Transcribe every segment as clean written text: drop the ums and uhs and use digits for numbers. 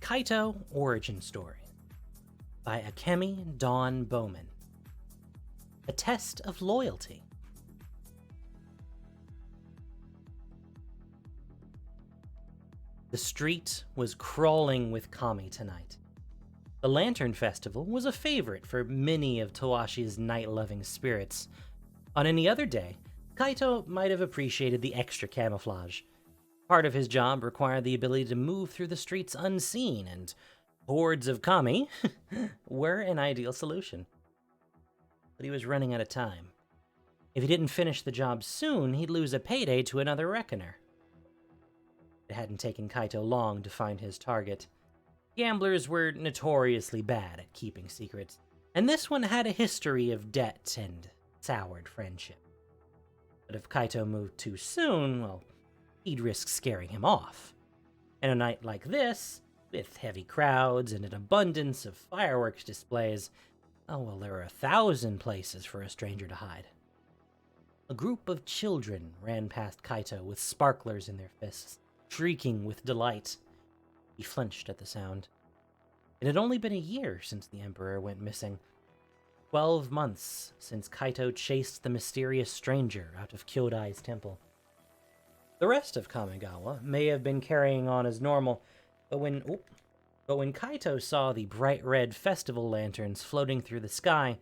Kaito Origin Story by Akemi Dawn Bowman. A Test of Loyalty. The street was crawling with kami tonight. The Lantern Festival was a favorite for many of Tawashi's night-loving spirits. On any other day, Kaito might have appreciated the extra camouflage. Part of his job required the ability to move through the streets unseen, and hordes of kami were an ideal solution. But he was running out of time. If he didn't finish the job soon, he'd lose a payday to another reckoner. It hadn't taken Kaito long to find his target. Gamblers were notoriously bad at keeping secrets, and this one had a history of debt and soured friendship. But if Kaito moved too soon, well, he'd risk scaring him off. And a night like this, with heavy crowds and an abundance of fireworks displays, oh well, there were 1,000 places for a stranger to hide. A group of children ran past Kaito with sparklers in their fists, shrieking with delight. He flinched at the sound. It had only been a year since the Emperor went missing. 12 months since Kaito chased the mysterious stranger out of Kyodai's temple. The rest of Kamigawa may have been carrying on as normal, but when Kaito saw the bright red festival lanterns floating through the sky,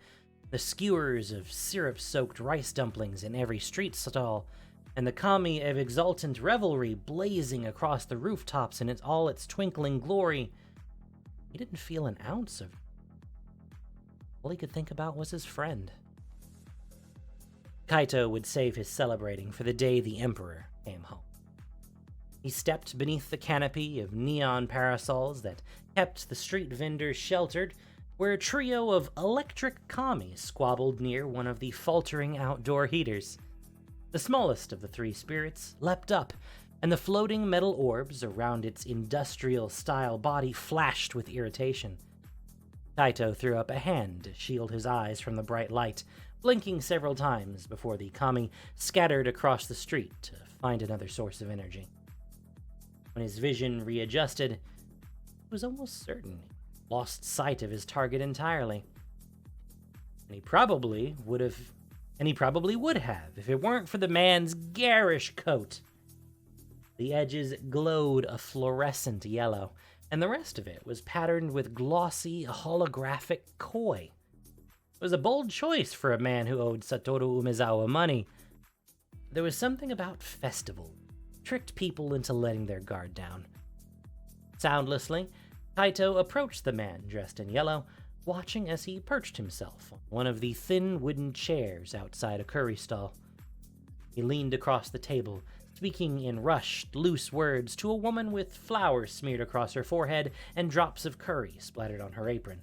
the skewers of syrup-soaked rice dumplings in every street stall, and the kami of exultant revelry blazing across the rooftops in all its twinkling glory, he didn't feel an ounce of... All he could think about was his friend. Kaito would save his celebrating for the day the Emperor came home. He stepped beneath the canopy of neon parasols that kept the street vendors sheltered, where a trio of electric kami squabbled near one of the faltering outdoor heaters. The smallest of the three spirits leapt up, and the floating metal orbs around its industrial-style body flashed with irritation. Kaito threw up a hand to shield his eyes from the bright light, blinking several times before the kami scattered across the street to find another source of energy. When his vision readjusted, it was almost certain he lost sight of his target entirely. And he probably would have if it weren't for the man's garish coat. The edges glowed a fluorescent yellow, and the rest of it was patterned with glossy, holographic koi. It was a bold choice for a man who owed Satoru Umezawa money. There was something about festival tricked people into letting their guard down. Soundlessly, Kaito approached the man dressed in yellow, watching as he perched himself on one of the thin wooden chairs outside a curry stall. He leaned across the table, speaking in rushed, loose words to a woman with flour smeared across her forehead and drops of curry splattered on her apron.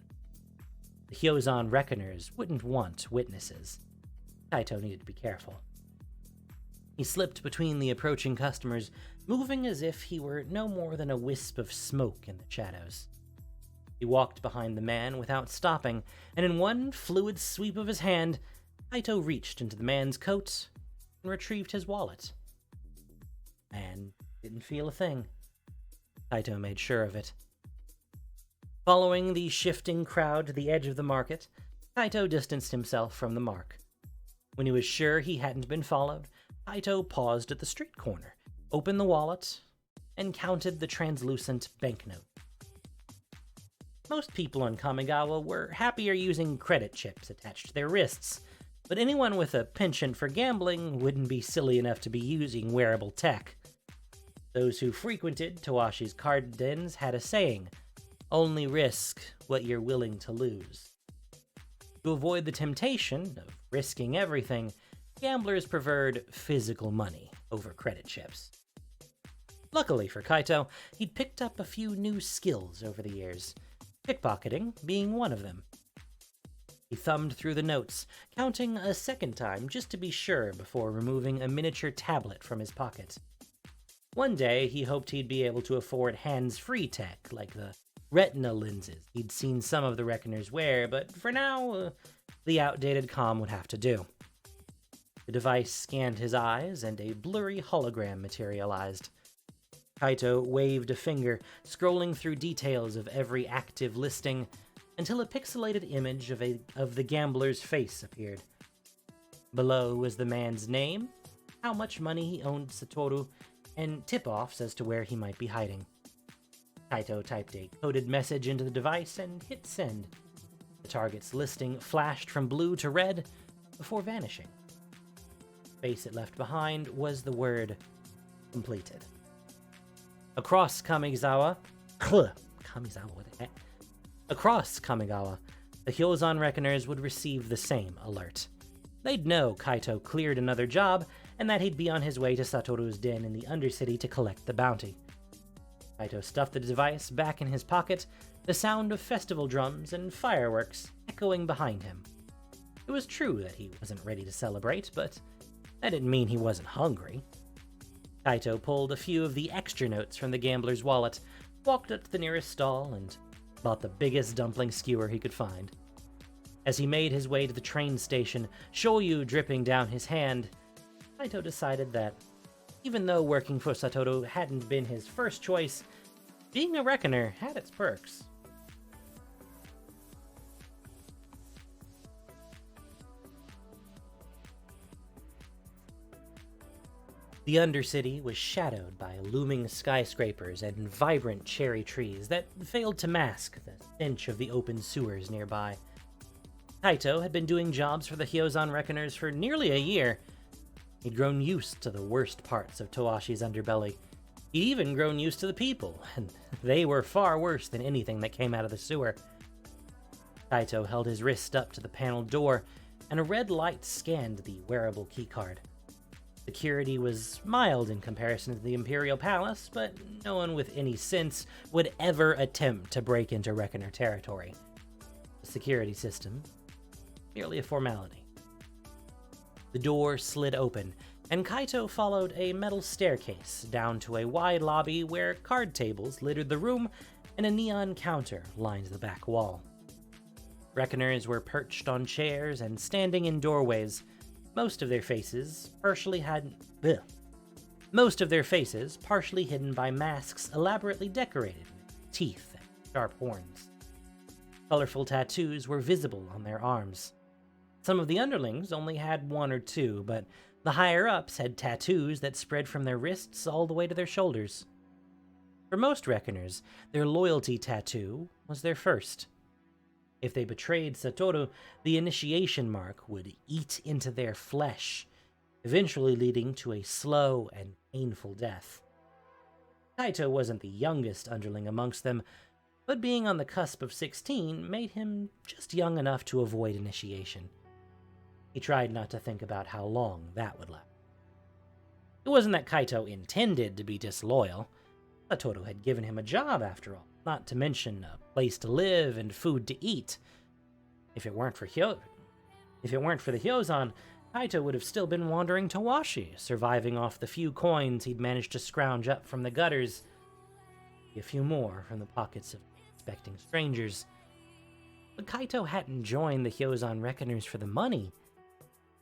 The Hyozan Reckoners wouldn't want witnesses. Kaito needed to be careful. He slipped between the approaching customers, moving as if he were no more than a wisp of smoke in the shadows. He walked behind the man without stopping, and in one fluid sweep of his hand, Kaito reached into the man's coat and retrieved his wallet. The man didn't feel a thing. Kaito made sure of it. Following the shifting crowd to the edge of the market, Kaito distanced himself from the mark. When he was sure he hadn't been followed, Kaito paused at the street corner, opened the wallet, and counted the translucent banknote. Most people on Kamigawa were happier using credit chips attached to their wrists, but anyone with a penchant for gambling wouldn't be silly enough to be using wearable tech. Those who frequented Tawashi's card dens had a saying, "Only risk what you're willing to lose." To avoid the temptation of risking everything, gamblers preferred physical money over credit chips. Luckily for Kaito, he'd picked up a few new skills over the years, pickpocketing being one of them. He thumbed through the notes, counting a second time just to be sure before removing a miniature tablet from his pocket. One day, he hoped he'd be able to afford hands-free tech, like the retina lenses he'd seen some of the Reckoners wear, but for now, the outdated comm would have to do. The device scanned his eyes, and a blurry hologram materialized. Kaito waved a finger, scrolling through details of every active listing, until a pixelated image of the gambler's face appeared. Below was the man's name, how much money he owed Satoru, and tip-offs as to where he might be hiding. Kaito typed a coded message into the device and hit send. The target's listing flashed from blue to red before vanishing. The space it left behind was the word completed. Across Kamigawa, what the heck? Across Kamigawa, the Hyozan Reckoners would receive the same alert. They'd know Kaito cleared another job, and that he'd be on his way to Satoru's den in the Undercity to collect the bounty. Kaito stuffed the device back in his pocket, the sound of festival drums and fireworks echoing behind him. It was true that he wasn't ready to celebrate, but that didn't mean he wasn't hungry. Kaito pulled a few of the extra notes from the gambler's wallet, walked up to the nearest stall, and bought the biggest dumpling skewer he could find. As he made his way to the train station, shoyu dripping down his hand, Kaito decided that, even though working for Satoru hadn't been his first choice, being a reckoner had its perks. The Undercity was shadowed by looming skyscrapers and vibrant cherry trees that failed to mask the stench of the open sewers nearby. Kaito had been doing jobs for the Hyozan Reckoners for nearly a year. He'd grown used to the worst parts of Toashi's underbelly. He'd even grown used to the people, and they were far worse than anything that came out of the sewer. Kaito held his wrist up to the paneled door, and a red light scanned the wearable keycard. Security was mild in comparison to the Imperial Palace, but no one with any sense would ever attempt to break into Reckoner territory. The security system, merely a formality. The door slid open, and Kaito followed a metal staircase down to a wide lobby where card tables littered the room and a neon counter lined the back wall. Reckoners were perched on chairs and standing in doorways, most of their faces partially hidden by masks elaborately decorated with teeth and sharp horns. Colorful tattoos were visible on their arms. Some of the underlings only had one or two, but the higher-ups had tattoos that spread from their wrists all the way to their shoulders. For most reckoners, their loyalty tattoo was their first. If they betrayed Satoru, the initiation mark would eat into their flesh, eventually leading to a slow and painful death. Kaito wasn't the youngest underling amongst them, but being on the cusp of 16 made him just young enough to avoid initiation. He tried not to think about how long that would last. It wasn't that Kaito intended to be disloyal. Satoru had given him a job, after all, not to mention a place to live and food to eat. If it weren't for the Hyozan, Kaito would have still been wandering Towashi, surviving off the few coins he'd managed to scrounge up from the gutters, a few more from the pockets of expecting strangers. But Kaito hadn't joined the Hyozan Reckoners for the money.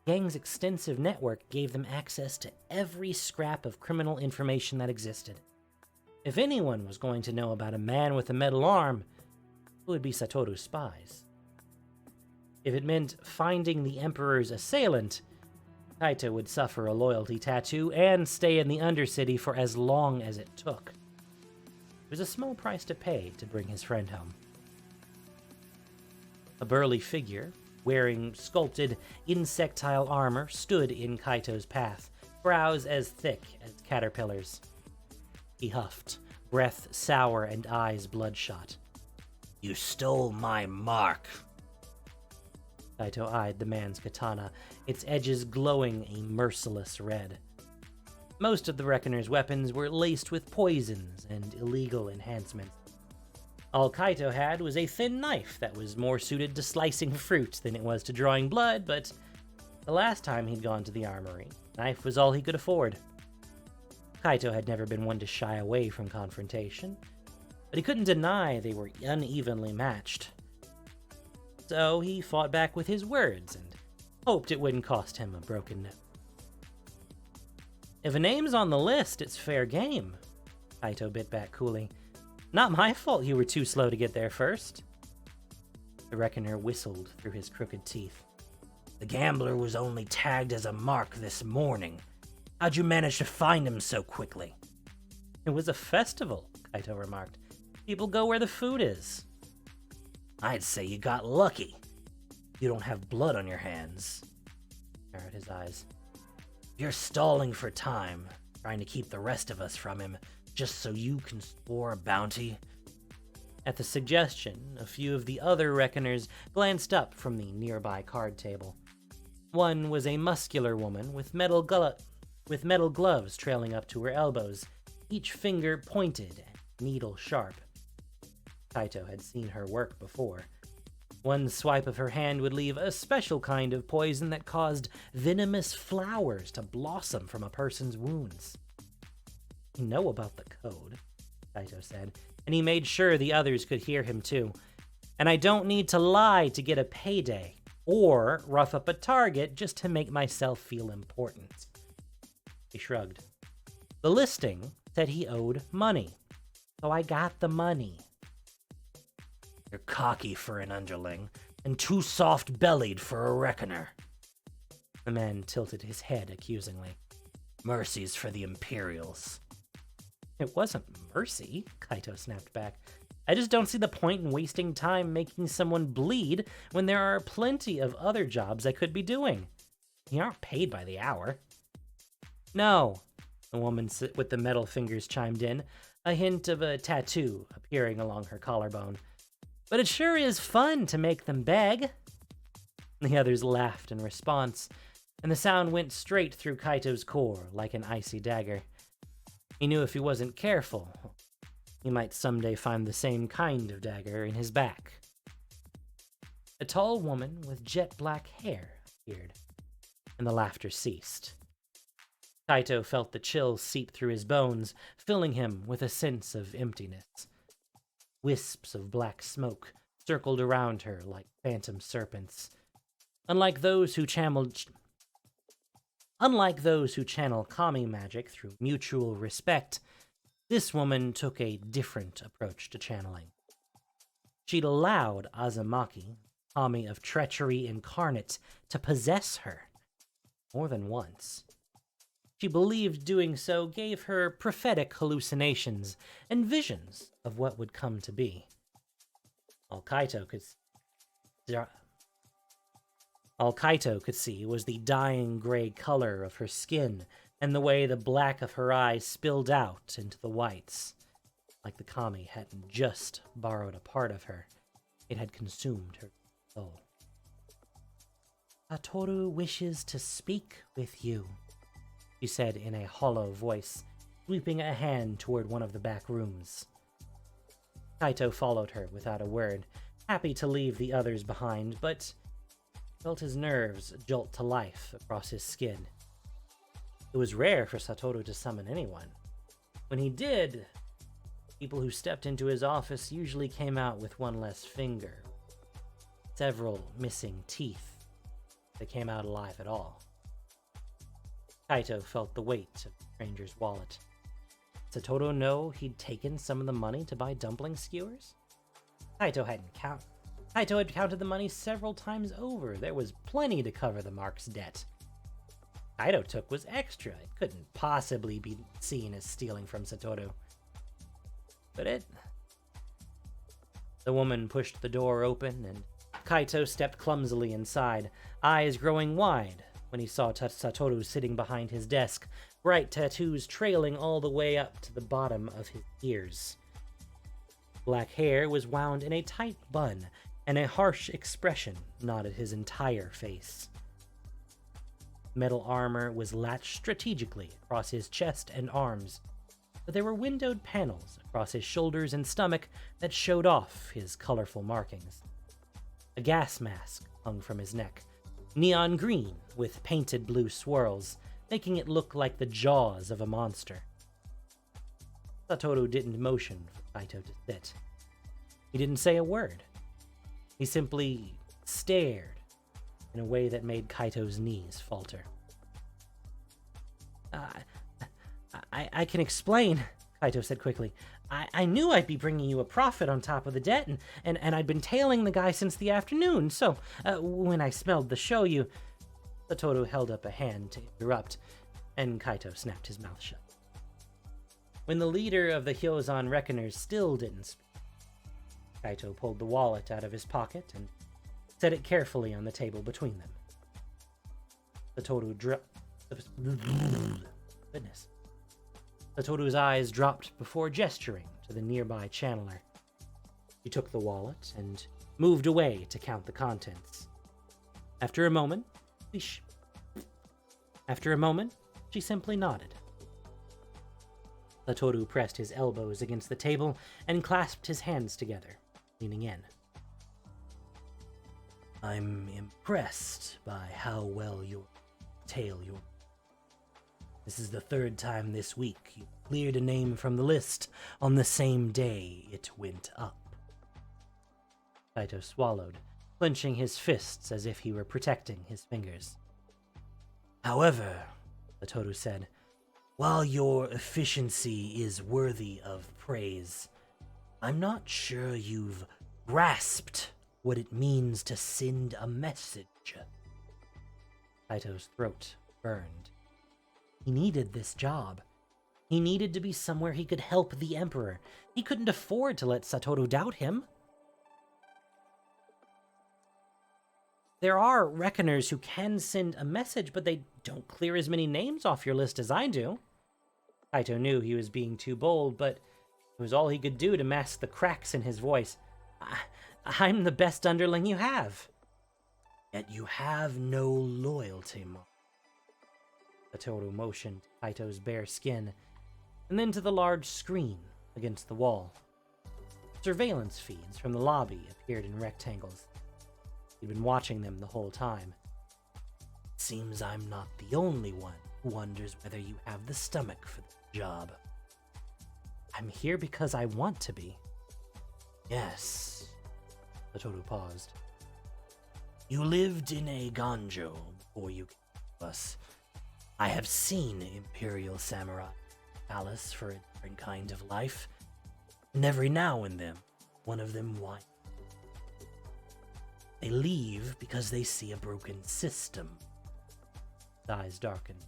The gang's extensive network gave them access to every scrap of criminal information that existed. If anyone was going to know about a man with a metal arm, it would be Satoru's spies. If it meant finding the Emperor's assailant, Kaito would suffer a loyalty tattoo and stay in the Undercity for as long as it took. It was a small price to pay to bring his friend home. A burly figure, wearing sculpted, insectile armor, stood in Kaito's path, brows as thick as caterpillars. He huffed, breath sour and eyes bloodshot. "You stole my mark." Kaito eyed the man's katana, its edges glowing a merciless red. Most of the Reckoner's weapons were laced with poisons and illegal enhancements. All Kaito had was a thin knife that was more suited to slicing fruit than it was to drawing blood, but the last time he'd gone to the armory, knife was all he could afford. Kaito had never been one to shy away from confrontation, but he couldn't deny they were unevenly matched. So he fought back with his words and hoped it wouldn't cost him a broken nose. "If a name's on the list, it's fair game," Kaito bit back coolly. Not my fault you were too slow to get there first. The Reckoner whistled through his crooked teeth. The gambler was only tagged as a mark this morning. How'd you manage to find him so quickly? It was a festival, Kaito remarked. People go where the food is. I'd say you got lucky. You don't have blood on your hands. He narrowed his eyes. You're stalling for time, trying to keep the rest of us from him, just so you can score a bounty. At the suggestion, a few of the other Reckoners glanced up from the nearby card table. One was a muscular woman with metal gloves trailing up to her elbows, each finger pointed and needle-sharp. Kaito had seen her work before. One swipe of her hand would leave a special kind of poison that caused venomous flowers to blossom from a person's wounds. You know about the code, Kaito said, and he made sure the others could hear him too. And I don't need to lie to get a payday, or rough up a target just to make myself feel important. He shrugged. The listing said he owed money, so I got the money. You're cocky for an underling, and too soft-bellied for a Reckoner. The man tilted his head accusingly. Mercy's for the Imperials. It wasn't mercy, Kaito snapped back. I just don't see the point in wasting time making someone bleed when there are plenty of other jobs I could be doing. You aren't paid by the hour. No, the woman with the metal fingers chimed in, a hint of a tattoo appearing along her collarbone. But it sure is fun to make them beg. The others laughed in response, and the sound went straight through Kaito's core like an icy dagger. He knew if he wasn't careful, he might someday find the same kind of dagger in his back. A tall woman with jet black hair appeared, and the laughter ceased. Kaito felt the chill seep through his bones, filling him with a sense of emptiness. Wisps of black smoke circled around her like phantom serpents. Unlike those who channel kami magic through mutual respect, this woman took a different approach to channeling. She'd allowed Azumaki, kami of treachery incarnate, to possess her more than once. She believed doing so gave her prophetic hallucinations and visions of what would come to be. All Kaito could see was the dying gray color of her skin and the way the black of her eyes spilled out into the whites. Like the kami hadn't just borrowed a part of her, it had consumed her soul. Satoru wishes to speak with you, she said in a hollow voice, sweeping a hand toward one of the back rooms. Kaito followed her without a word, happy to leave the others behind, but felt his nerves jolt to life across his skin. It was rare for Satoru to summon anyone. When he did, people who stepped into his office usually came out with one less finger, several missing teeth that came out alive at all. Kaito felt the weight of the stranger's wallet. Did Satoru know he'd taken some of the money to buy dumpling skewers? Kaito had counted the money several times over. There was plenty to cover the mark's debt. Kaito took was extra. It couldn't possibly be seen as stealing from Satoru. But The woman pushed the door open, and Kaito stepped clumsily inside, eyes growing wide when he saw Satoru sitting behind his desk, bright tattoos trailing all the way up to the bottom of his ears. Black hair was wound in a tight bun, and a harsh expression knotted his entire face. Metal armor was latched strategically across his chest and arms, but there were windowed panels across his shoulders and stomach that showed off his colorful markings. A gas mask hung from his neck, neon green with painted blue swirls, making it look like the jaws of a monster. Satoru didn't motion for Kaito to sit. He didn't say a word. He simply stared in a way that made Kaito's knees falter. I can explain, Kaito said quickly. I knew I'd be bringing you a profit on top of the debt, and I'd been tailing the guy since the afternoon, so when I smelled the shoyu... Satoru held up a hand to interrupt, and Kaito snapped his mouth shut. When the leader of the Hyozan Reckoners still didn't speak, Kaito pulled the wallet out of his pocket and set it carefully on the table between them. Satoru's eyes dropped before gesturing to the nearby channeler. She took the wallet and moved away to count the contents. After a moment, she simply nodded. Satoru pressed his elbows against the table and clasped his hands together, leaning in. I'm impressed by how well you tail your... This is the third time this week you cleared a name from the list on the same day it went up. Kaito swallowed, clenching his fists as if he were protecting his fingers. However, Satoru said, while your efficiency is worthy of praise, I'm not sure you've grasped what it means to send a message. Kaito's throat burned. He needed this job. He needed to be somewhere he could help the Emperor. He couldn't afford to let Satoru doubt him. There are Reckoners who can send a message, but they don't clear as many names off your list as I do. Kaito knew he was being too bold, but it was all he could do to mask the cracks in his voice. I'm the best underling you have. Yet you have no loyalty, Mark. Satoru motioned Kaito's bare skin, and then to the large screen against the wall. Surveillance feeds from the lobby appeared in rectangles. He'd been watching them the whole time. It seems I'm not the only one who wonders whether you have the stomach for the job. I'm here because I want to be. Yes. Satoru paused. You lived in a Ganjo before you came to us. I have seen Imperial Samurai Palace for a different kind of life, and every now and then, one of them whines. They leave because they see a broken system. His eyes darkened.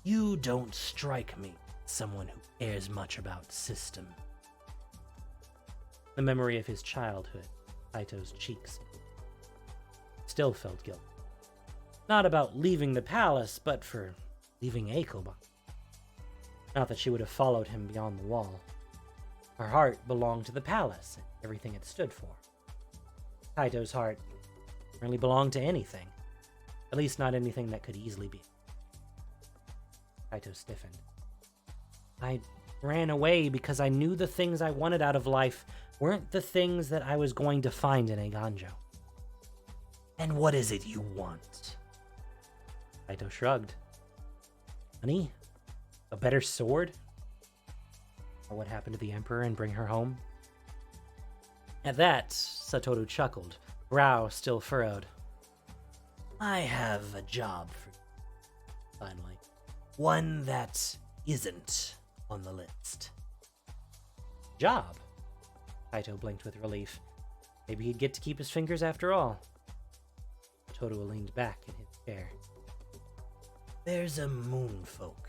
You don't strike me as someone who cares much about system. The memory of his childhood, Kaito's cheeks, still felt guilt. Not about leaving the palace, but for leaving Eikoba. Not that she would have followed him beyond the wall. Her heart belonged to the palace and everything it stood for. Kaito's heart really belonged to anything. At least not anything that could easily be. Kaito stiffened. I ran away because I knew the things I wanted out of life weren't the things that I was going to find in a Ganjo. And what is it you want? Kaito shrugged. Money? A better sword? Or what happened to the Emperor and bring her home? At that, Satoru chuckled, brow still furrowed. I have a job for you, finally. One that isn't on the list. Job? Kaito blinked with relief. Maybe he'd get to keep his fingers after all. Satoru leaned back in his chair. There's a moonfolk,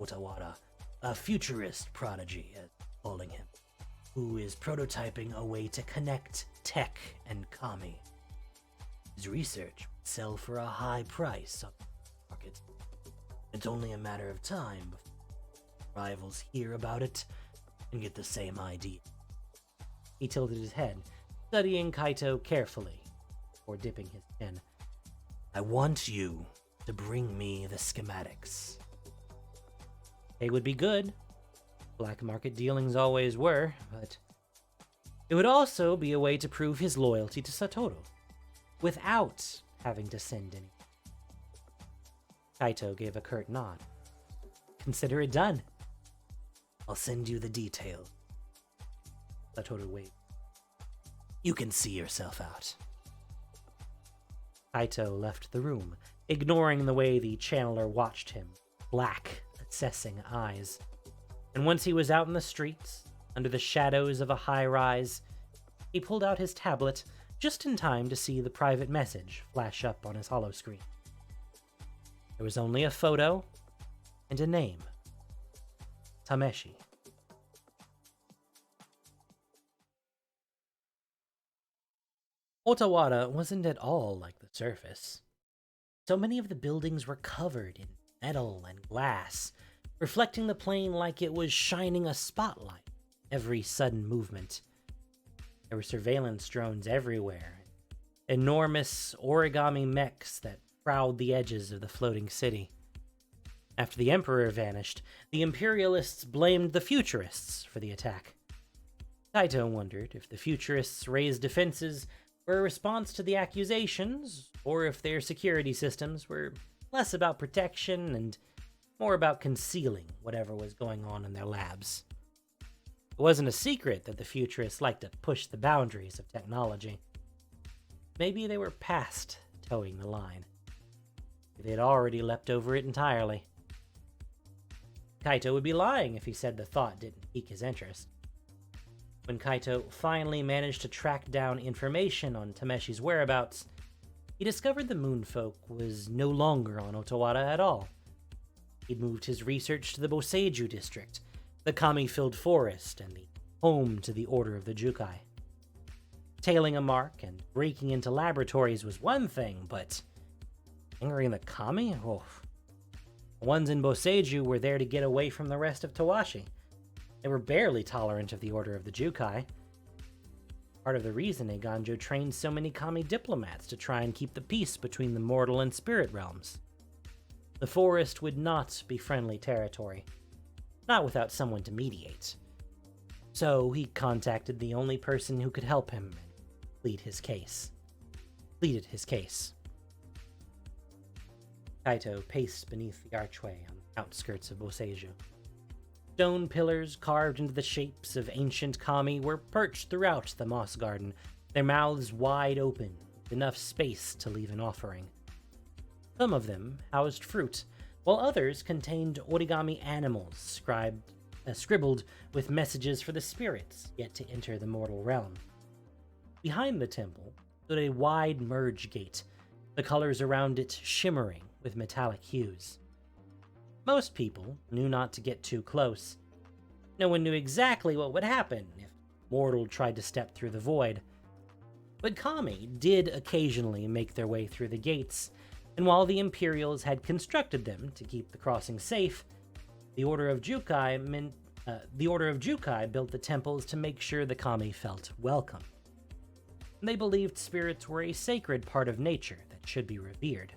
Otawara, a futurist prodigy, as calling him, who is prototyping a way to connect tech and kami. His research would sell for a high price on the market. It's only a matter of time before rivals hear about it and get the same idea. He tilted his head, studying Kaito carefully before dipping his chin. I want you to bring me the schematics. They would be good. Black market dealings always were, but it would also be a way to prove his loyalty to Satoru, without having to send any. Kaito gave a curt nod. Consider it done. I'll send you the details. Satoru waved. You can see yourself out. Kaito left the room, ignoring the way the channeler watched him, black, assessing eyes. And once he was out in the streets, under the shadows of a high-rise, he pulled out his tablet just in time to see the private message flash up on his holoscreen. There was only a photo and a name. Tameshi. Otawara wasn't at all like the surface. So many of the buildings were covered in metal and glass, reflecting the plane like it was shining a spotlight every sudden movement. There were surveillance drones everywhere, enormous origami mechs that prowled the edges of the floating city. After the Emperor vanished, the Imperialists blamed the Futurists for the attack. Kaito wondered if the Futurists' raised defenses were a response to the accusations, or if their security systems were less about protection and more about concealing whatever was going on in their labs. It wasn't a secret that the Futurists liked to push the boundaries of technology. Maybe they were past towing the line. They had already leapt over it entirely. Kaito would be lying if he said the thought didn't pique his interest. When Kaito finally managed to track down information on Tameshi's whereabouts, he discovered the Moonfolk was no longer on Otawara at all. He'd moved his research to the Boseiju district, the Kami-filled forest, and the home to the Order of the Jukai. Tailing a mark and breaking into laboratories was one thing, but angering the Kami? Oh. The ones in Boseiju were there to get away from the rest of Tawashi. They were barely tolerant of the Order of the Jukai. Part of the reason Eiganjo trained so many Kami diplomats to try and keep the peace between the mortal and spirit realms. The forest would not be friendly territory, not without someone to mediate. So he contacted the only person who could help him and pleaded his case. Kaito paced beneath the archway on the outskirts of Boseiju. Stone pillars carved into the shapes of ancient Kami were perched throughout the moss garden, their mouths wide open, with enough space to leave an offering. Some of them housed fruit, while others contained origami animals scribbled with messages for the spirits yet to enter the mortal realm. Behind the temple stood a wide merge gate, the colors around it shimmering with metallic hues. Most people knew not to get too close. No one knew exactly what would happen if mortal tried to step through the void. But Kami did occasionally make their way through the gates, and while the Imperials had constructed them to keep the crossing safe, the Order of Jukai built the temples to make sure the Kami felt welcome. They believed spirits were a sacred part of nature that should be revered.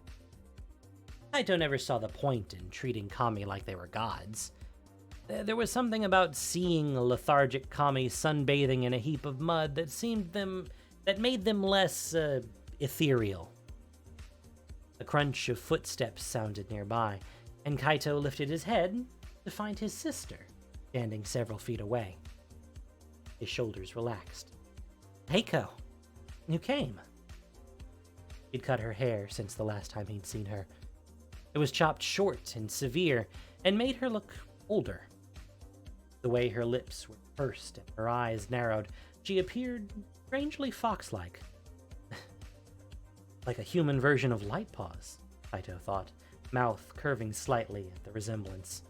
Kaito never saw the point in treating Kami like they were gods. There was something about seeing a lethargic Kami sunbathing in a heap of mud that made them less ethereal. The crunch of footsteps sounded nearby, and Kaito lifted his head to find his sister standing several feet away. His shoulders relaxed. "Heiko, you came." He'd cut her hair since the last time he'd seen her. It was chopped short and severe, and made her look older. The way her lips were pursed and her eyes narrowed, she appeared strangely fox-like. Like a human version of Lightpaws, Kaito thought, mouth curving slightly at the resemblance.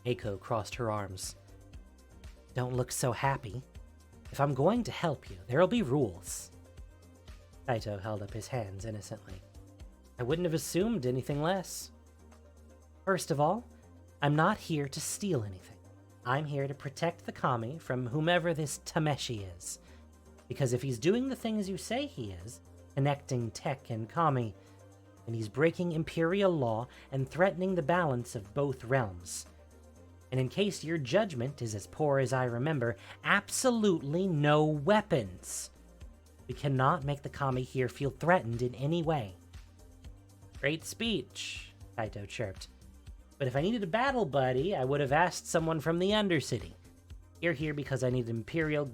Eiko crossed her arms. "Don't look so happy. If I'm going to help you, there'll be rules." Kaito held up his hands innocently. "I wouldn't have assumed anything less. First of all, I'm not here to steal anything. I'm here to protect the Kami from whomever this Tameshi is. Because if he's doing the things you say he is, connecting tech and Kami, then he's breaking Imperial law and threatening the balance of both realms. And in case your judgment is as poor as I remember, absolutely no weapons. We cannot make the Kami here feel threatened in any way." "Great speech," Kaito chirped. "But if I needed a battle buddy, I would have asked someone from the Undercity. You're here because I need an Imperial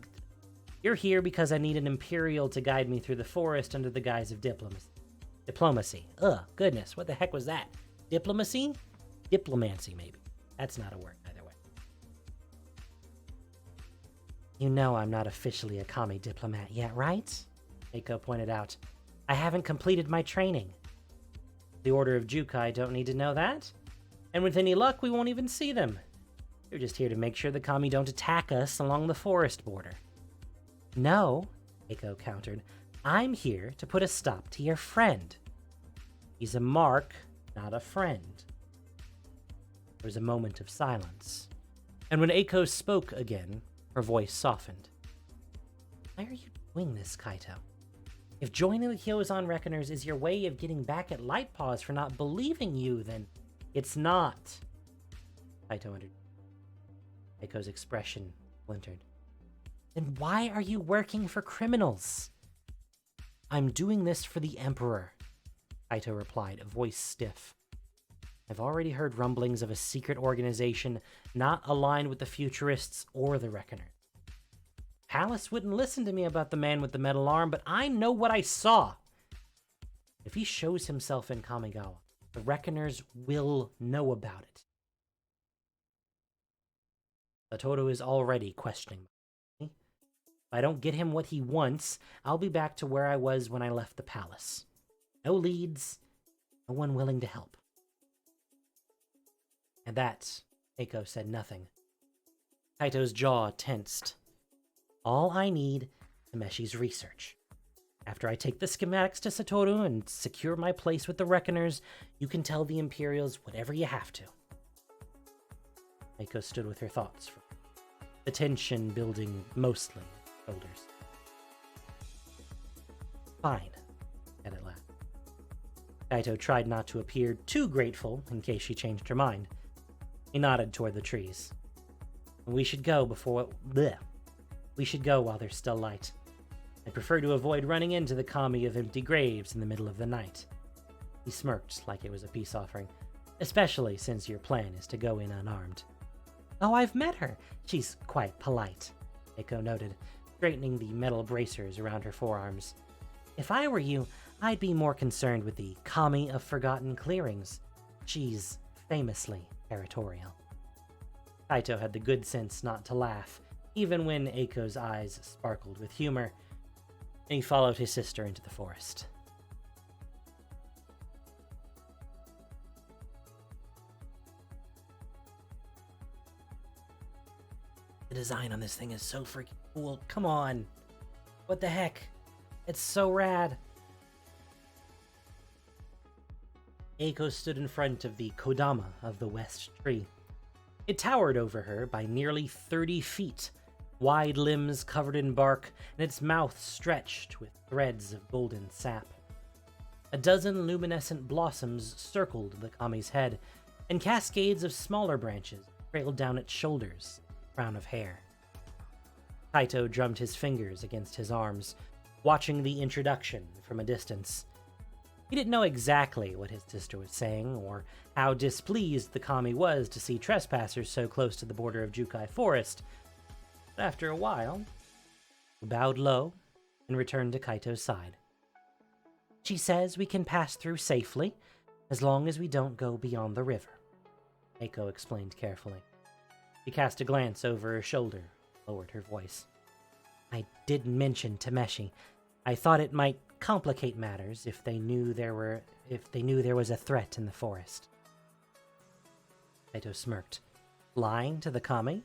to guide me through the forest under the guise of diplomacy. Ugh, goodness, what the heck was that? Diplomacy? Diplomancy, maybe. That's not a word, either way. You know I'm not officially a Kami diplomat yet, right? Eiko pointed out. I haven't completed my training. The Order of Jukai don't need to know that. And with any luck, we won't even see them. They're just here to make sure the Kami don't attack us along the forest border. No, Eiko countered. I'm here to put a stop to your friend. He's a mark, not a friend. There was a moment of silence. And when Eiko spoke again, her voice softened. Why are you doing this, Kaito? If joining the Hyozan Reckoners is your way of getting back at Lightpaws for not believing you, then it's not. Kaito understood. Eiko's expression splintered. Then why are you working for criminals? I'm doing this for the Emperor, Kaito replied, a voice stiff. I've already heard rumblings of a secret organization not aligned with the Futurists or the Reckoners. Palace wouldn't listen to me about the man with the metal arm, but I know what I saw. If he shows himself in Kamigawa, the Reckoners will know about it. Satoru is already questioning me. If I don't get him what he wants, I'll be back to where I was when I left the palace. No leads, no one willing to help. At that, Eiko said nothing. Kaito's jaw tensed. All I need is Tameshi's research. After I take the schematics to Satoru and secure my place with the Reckoners, you can tell the Imperials whatever you have to. Eiko stood with her thoughts, the tension building mostly in her shoulders. Fine, said at last. Kaito tried not to appear too grateful in case she changed her mind. He nodded toward the trees. We should go before... Bleh. We should go while there's still light. I prefer to avoid running into the Kami of empty graves in the middle of the night. He smirked like it was a peace offering, especially since your plan is to go in unarmed. Oh, I've met her. She's quite polite, Eiko noted, straightening the metal bracers around her forearms. If I were you, I'd be more concerned with the Kami of Forgotten Clearings. She's famously territorial. Kaito had the good sense not to laugh, even when Eiko's eyes sparkled with humor, and he followed his sister into the forest. The design on this thing is so freaking cool. Come on. What the heck? It's so rad. Eiko stood in front of the Kodama of the West Tree. It towered over her by nearly 30 feet, wide limbs covered in bark, and its mouth stretched with threads of golden sap. A dozen luminescent blossoms circled the Kami's head, and cascades of smaller branches trailed down its shoulders, a crown of hair. Kaito drummed his fingers against his arms, watching the introduction from a distance. He didn't know exactly what his sister was saying, or how displeased the Kami was to see trespassers so close to the border of Jukai Forest, but after a while, he bowed low and returned to Kaito's side. She says we can pass through safely, as long as we don't go beyond the river, Eiko explained carefully. She cast a glance over her shoulder, lowered her voice. I did mention Tameshi. I thought it might complicate matters if they knew there was a threat in the forest. Kaito smirked. Lying to the Kami?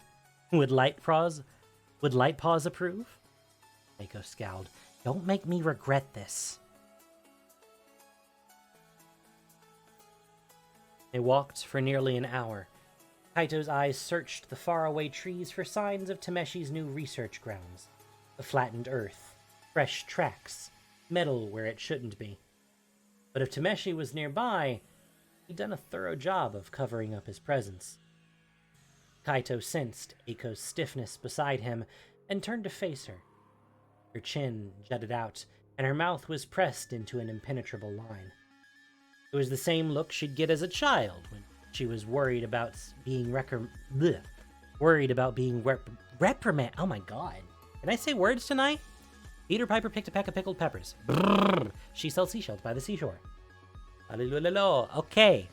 Would Lightpaws approve? Eiko scowled. Don't make me regret this. They walked for nearly an hour. Kaito's eyes searched the faraway trees for signs of Tameshi's new research grounds. The flattened earth, fresh tracks, metal where it shouldn't be. But if Tameshi was nearby, he'd done a thorough job of covering up his presence. Kaito sensed Eiko's stiffness beside him and turned to face her. Her chin jutted out, and her mouth was pressed into an impenetrable line. It was the same look she'd get as a child when she was worried about being reprimanded. Oh my god. Can I say words tonight? Peter Piper picked a peck of pickled peppers. Brrr. She sells seashells by the seashore. Okay.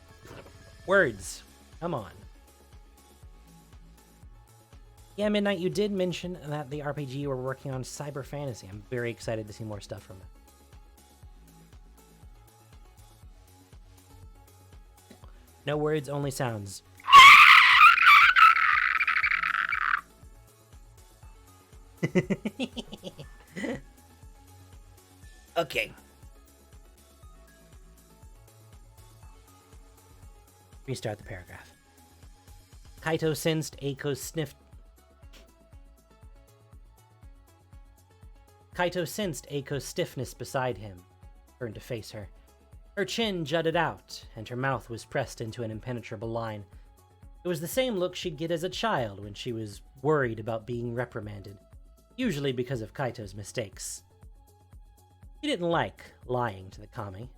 Words. Come on. Yeah, Midnight, you did mention that the RPG you were working on Cyber Fantasy. I'm very excited to see more stuff from it. No words, only sounds. Okay. Restart the paragraph. Kaito sensed Eiko's stiffness beside him, turned to face her. Her chin jutted out, and her mouth was pressed into an impenetrable line. It was the same look she'd get as a child when she was worried about being reprimanded, usually because of Kaito's mistakes. He didn't like lying to the Kami,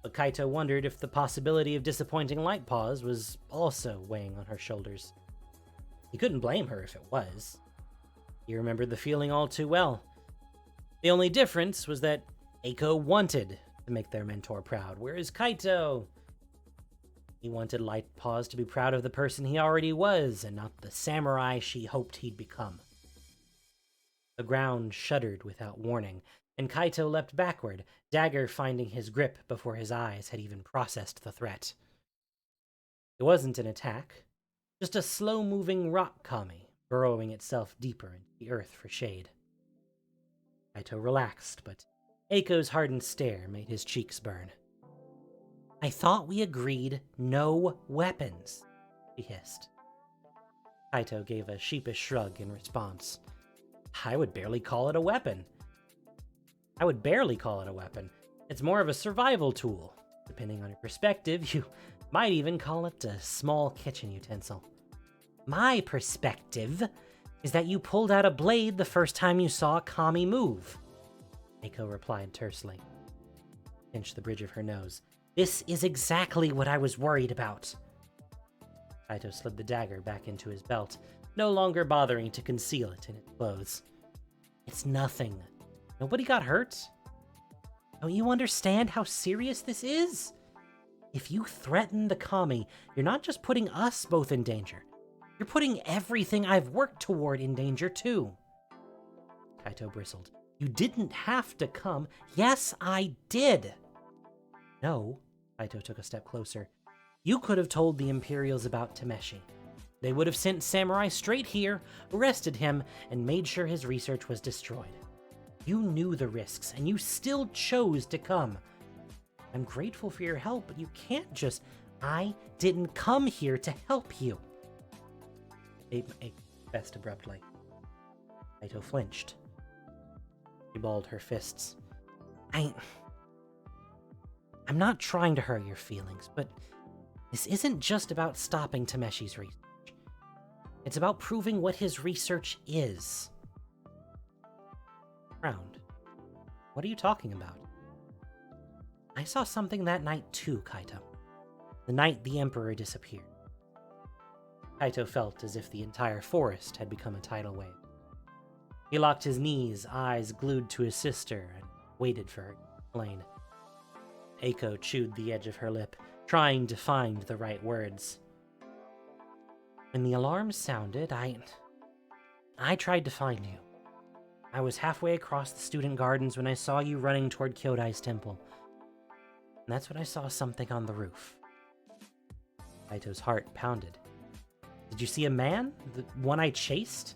but Kaito wondered if the possibility of disappointing Lightpaws was also weighing on her shoulders. He couldn't blame her if it was. He remembered the feeling all too well. The only difference was that Eiko wanted to make their mentor proud, whereas Kaito, he wanted Lightpaws to be proud of the person he already was and not the samurai she hoped he'd become. The ground shuddered without warning, and Kaito leapt backward, dagger finding his grip before his eyes had even processed the threat. It wasn't an attack, just a slow-moving rock kami burrowing itself deeper into the earth for shade. Kaito relaxed, but Eiko's hardened stare made his cheeks burn. "I thought we agreed no weapons," he hissed. Kaito gave a sheepish shrug in response. I would barely call it a weapon. It's more of a survival tool. Depending on your perspective, you might even call it a small kitchen utensil. My perspective is that you pulled out a blade the first time you saw a kami move, Eiko replied tersely. Pinched the bridge of her nose. This is exactly what I was worried about. Kaito slid the dagger back into his belt, no longer bothering to conceal it in its clothes. It's nothing. Nobody got hurt. Don't you understand how serious this is? If you threaten the kami, you're not just putting us both in danger. You're putting everything I've worked toward in danger, too. Kaito bristled. You didn't have to come. Yes, I did. No, Kaito took a step closer. You could have told the Imperials about Tameshi. They would have sent samurai straight here, arrested him, and made sure his research was destroyed. You knew the risks, and you still chose to come. I'm grateful for your help, but you can't just... I didn't come here to help you. Ape best abruptly. Kaito flinched. She balled her fists. I'm not trying to hurt your feelings, but this isn't just about stopping Tameshi's research. It's about proving what his research is. Frowned. What are you talking about? I saw something that night too, Kaito. The night the Emperor disappeared. Kaito felt as if the entire forest had become a tidal wave. He locked his knees, eyes glued to his sister, and waited for her to explain. Eiko chewed the edge of her lip, trying to find the right words. When the alarm sounded, I tried to find you. I was halfway across the student gardens when I saw you running toward Kyodai's temple. And that's when I saw something on the roof. Kaito's heart pounded. Did you see a man? The one I chased?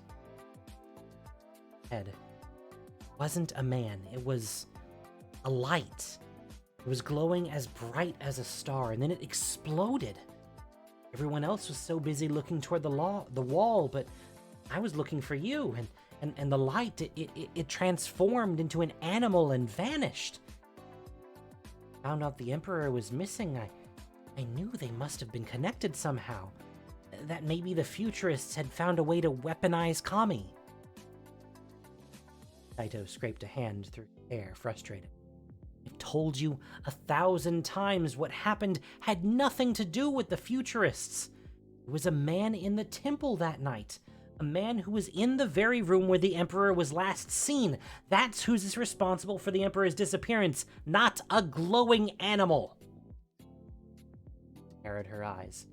Head. It wasn't a man. It was a light. It was glowing as bright as a star, and then it exploded. Everyone else was so busy looking toward the wall, but I was looking for you, and the light, it transformed into an animal and vanished. Found out the Emperor was missing. I knew they must have been connected somehow. That maybe the Futurists had found a way to weaponize Kami. Kaito scraped a hand through his hair, frustrated. I've told you 1,000 times what happened had nothing to do with the Futurists. There was a man in the temple that night. A man who was in the very room where the Emperor was last seen. That's who's responsible for the Emperor's disappearance, not a glowing animal. Narrowed her eyes.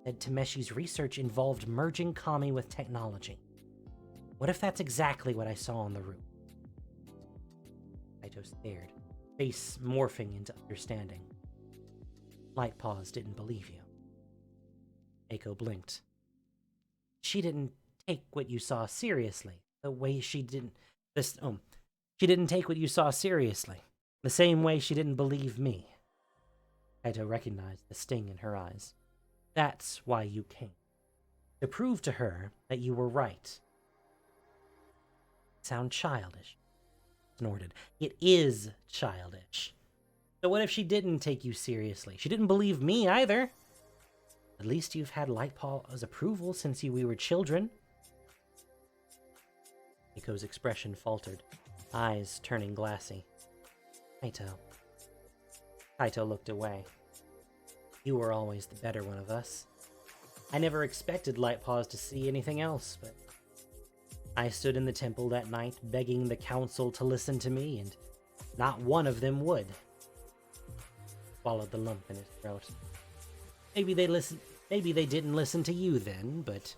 said Tameshi's research involved merging Kami with technology. What if that's exactly what I saw on the roof? Kaito stared, face morphing into understanding. Lightpaws didn't believe you. Eiko blinked. She didn't take what you saw seriously. The way she didn't... She didn't take what you saw seriously. The same way she didn't believe me. Kaito recognized the sting in her eyes. That's why you came. To prove to her that you were right. Sound childish. Snorted. It is childish. So what if she didn't take you seriously? She didn't believe me either. At least you've had Lightpaw's approval since we were children. Eiko's expression faltered, eyes turning glassy. Kaito looked away. You were always the better one of us. I never expected Lightpaws to see anything else, but I stood in the temple that night begging the council to listen to me, and not one of them would. Swallowed the lump in his throat. Maybe they didn't listen to you then, but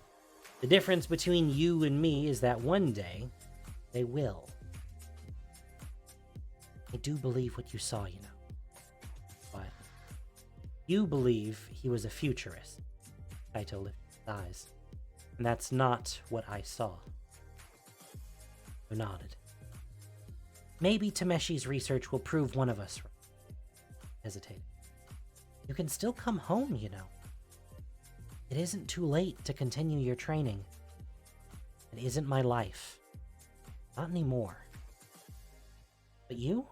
the difference between you and me is that one day, they will. I do believe what you saw, you know. But you believe he was a futurist. Kaito lifted his eyes. And that's not what I saw. He nodded. Maybe Tameshi's research will prove one of us right. Hesitated. You can still come home, you know. It isn't too late to continue your training. It isn't my life. Not anymore. But you?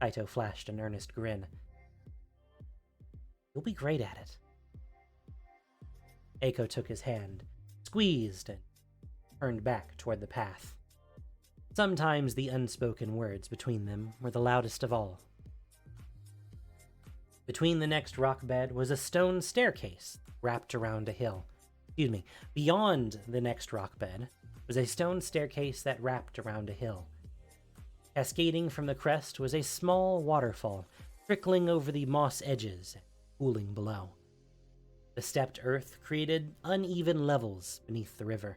Kaito flashed an earnest grin. You'll be great at it. Eiko took his hand, squeezed, and turned back toward the path. Sometimes the unspoken words between them were the loudest of all. Between the next rock bed was a stone staircase wrapped around a hill. Beyond the next rock bed was a stone staircase that wrapped around a hill. Cascading from the crest was a small waterfall, trickling over the moss edges and pooling below. The stepped earth created uneven levels beneath the river,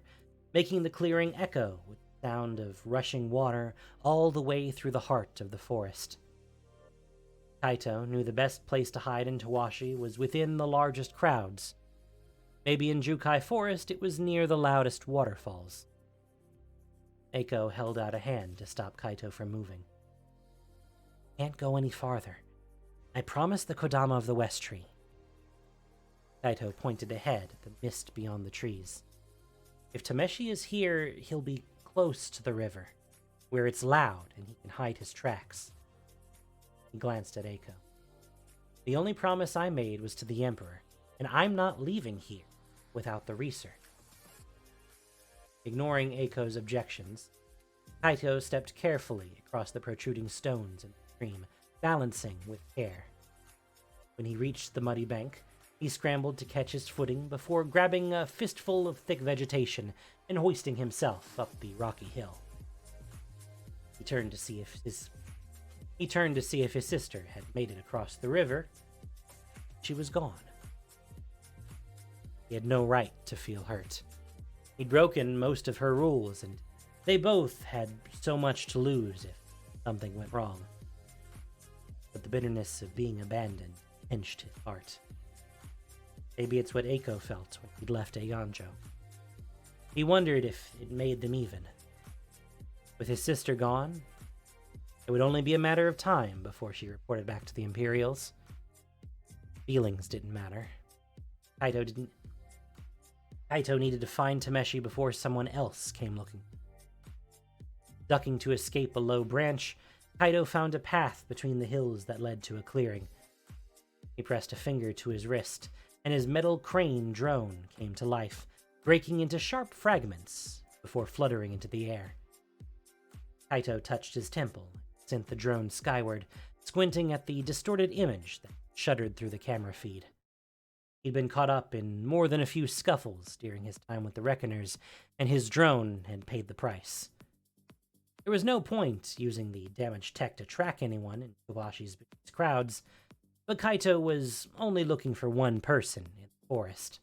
making the clearing echo with the sound of rushing water all the way through the heart of the forest. Kaito knew the best place to hide in Tawashi was within the largest crowds. Maybe in Jukai Forest it was near the loudest waterfalls. Eiko held out a hand to stop Kaito from moving. Can't go any farther. I promised the Kodama of the West Tree. Kaito pointed ahead at the mist beyond the trees. If Tameshi is here, he'll be close to the river, where it's loud and he can hide his tracks. He glanced at Eiko. The only promise I made was to the Emperor, and I'm not leaving here without the research. Ignoring Eiko's objections, Kaito stepped carefully across the protruding stones in the stream, balancing with care. When he reached the muddy bank, he scrambled to catch his footing before grabbing a fistful of thick vegetation and hoisting himself up the rocky hill. He turned to see if his sister had made it across the river. She was gone. He had no right to feel hurt. He'd broken most of her rules, and they both had so much to lose if something went wrong. But the bitterness of being abandoned pinched his heart. Maybe it's what Eiko felt when he'd left Eiganjo. He wondered if it made them even. With his sister gone, it would only be a matter of time before she reported back to the Imperials. Feelings didn't matter. Kaito needed to find Tameshi before someone else came looking. Ducking to escape a low branch, Kaito found a path between the hills that led to a clearing. He pressed a finger to his wrist, and his metal crane drone came to life, breaking into sharp fragments before fluttering into the air. Kaito touched his temple, sent the drone skyward, squinting at the distorted image that shuddered through the camera feed. He'd been caught up in more than a few scuffles during his time with the Reckoners, and his drone had paid the price. There was no point using the damaged tech to track anyone in Kawashi's crowds, but Kaito was only looking for one person in the forest.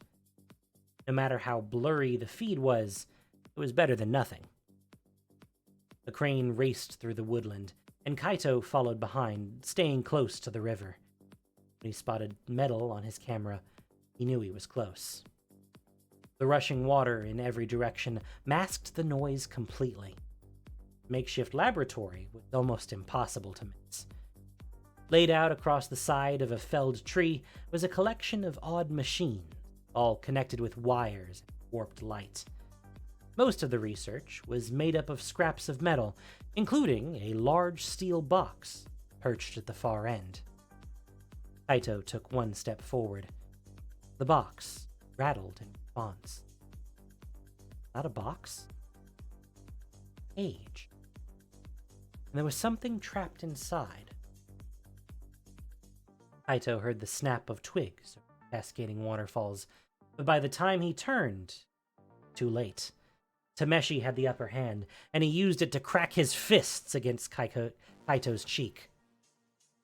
No matter how blurry the feed was, it was better than nothing. The crane raced through the woodland, and Kaito followed behind, staying close to the river. When he spotted metal on his camera, he knew he was close. The rushing water in every direction masked the noise completely. The makeshift laboratory was almost impossible to miss. Laid out across the side of a felled tree was a collection of odd machines, all connected with wires and warped light. Most of the research was made up of scraps of metal, including a large steel box perched at the far end. Kaito took one step forward. The box rattled in response. Not a box. Cage. And there was something trapped inside. Kaito heard the snap of twigs, cascading waterfalls, but by the time he turned, too late. Tameshi had the upper hand, and he used it to crack his fists against Kaito's cheek.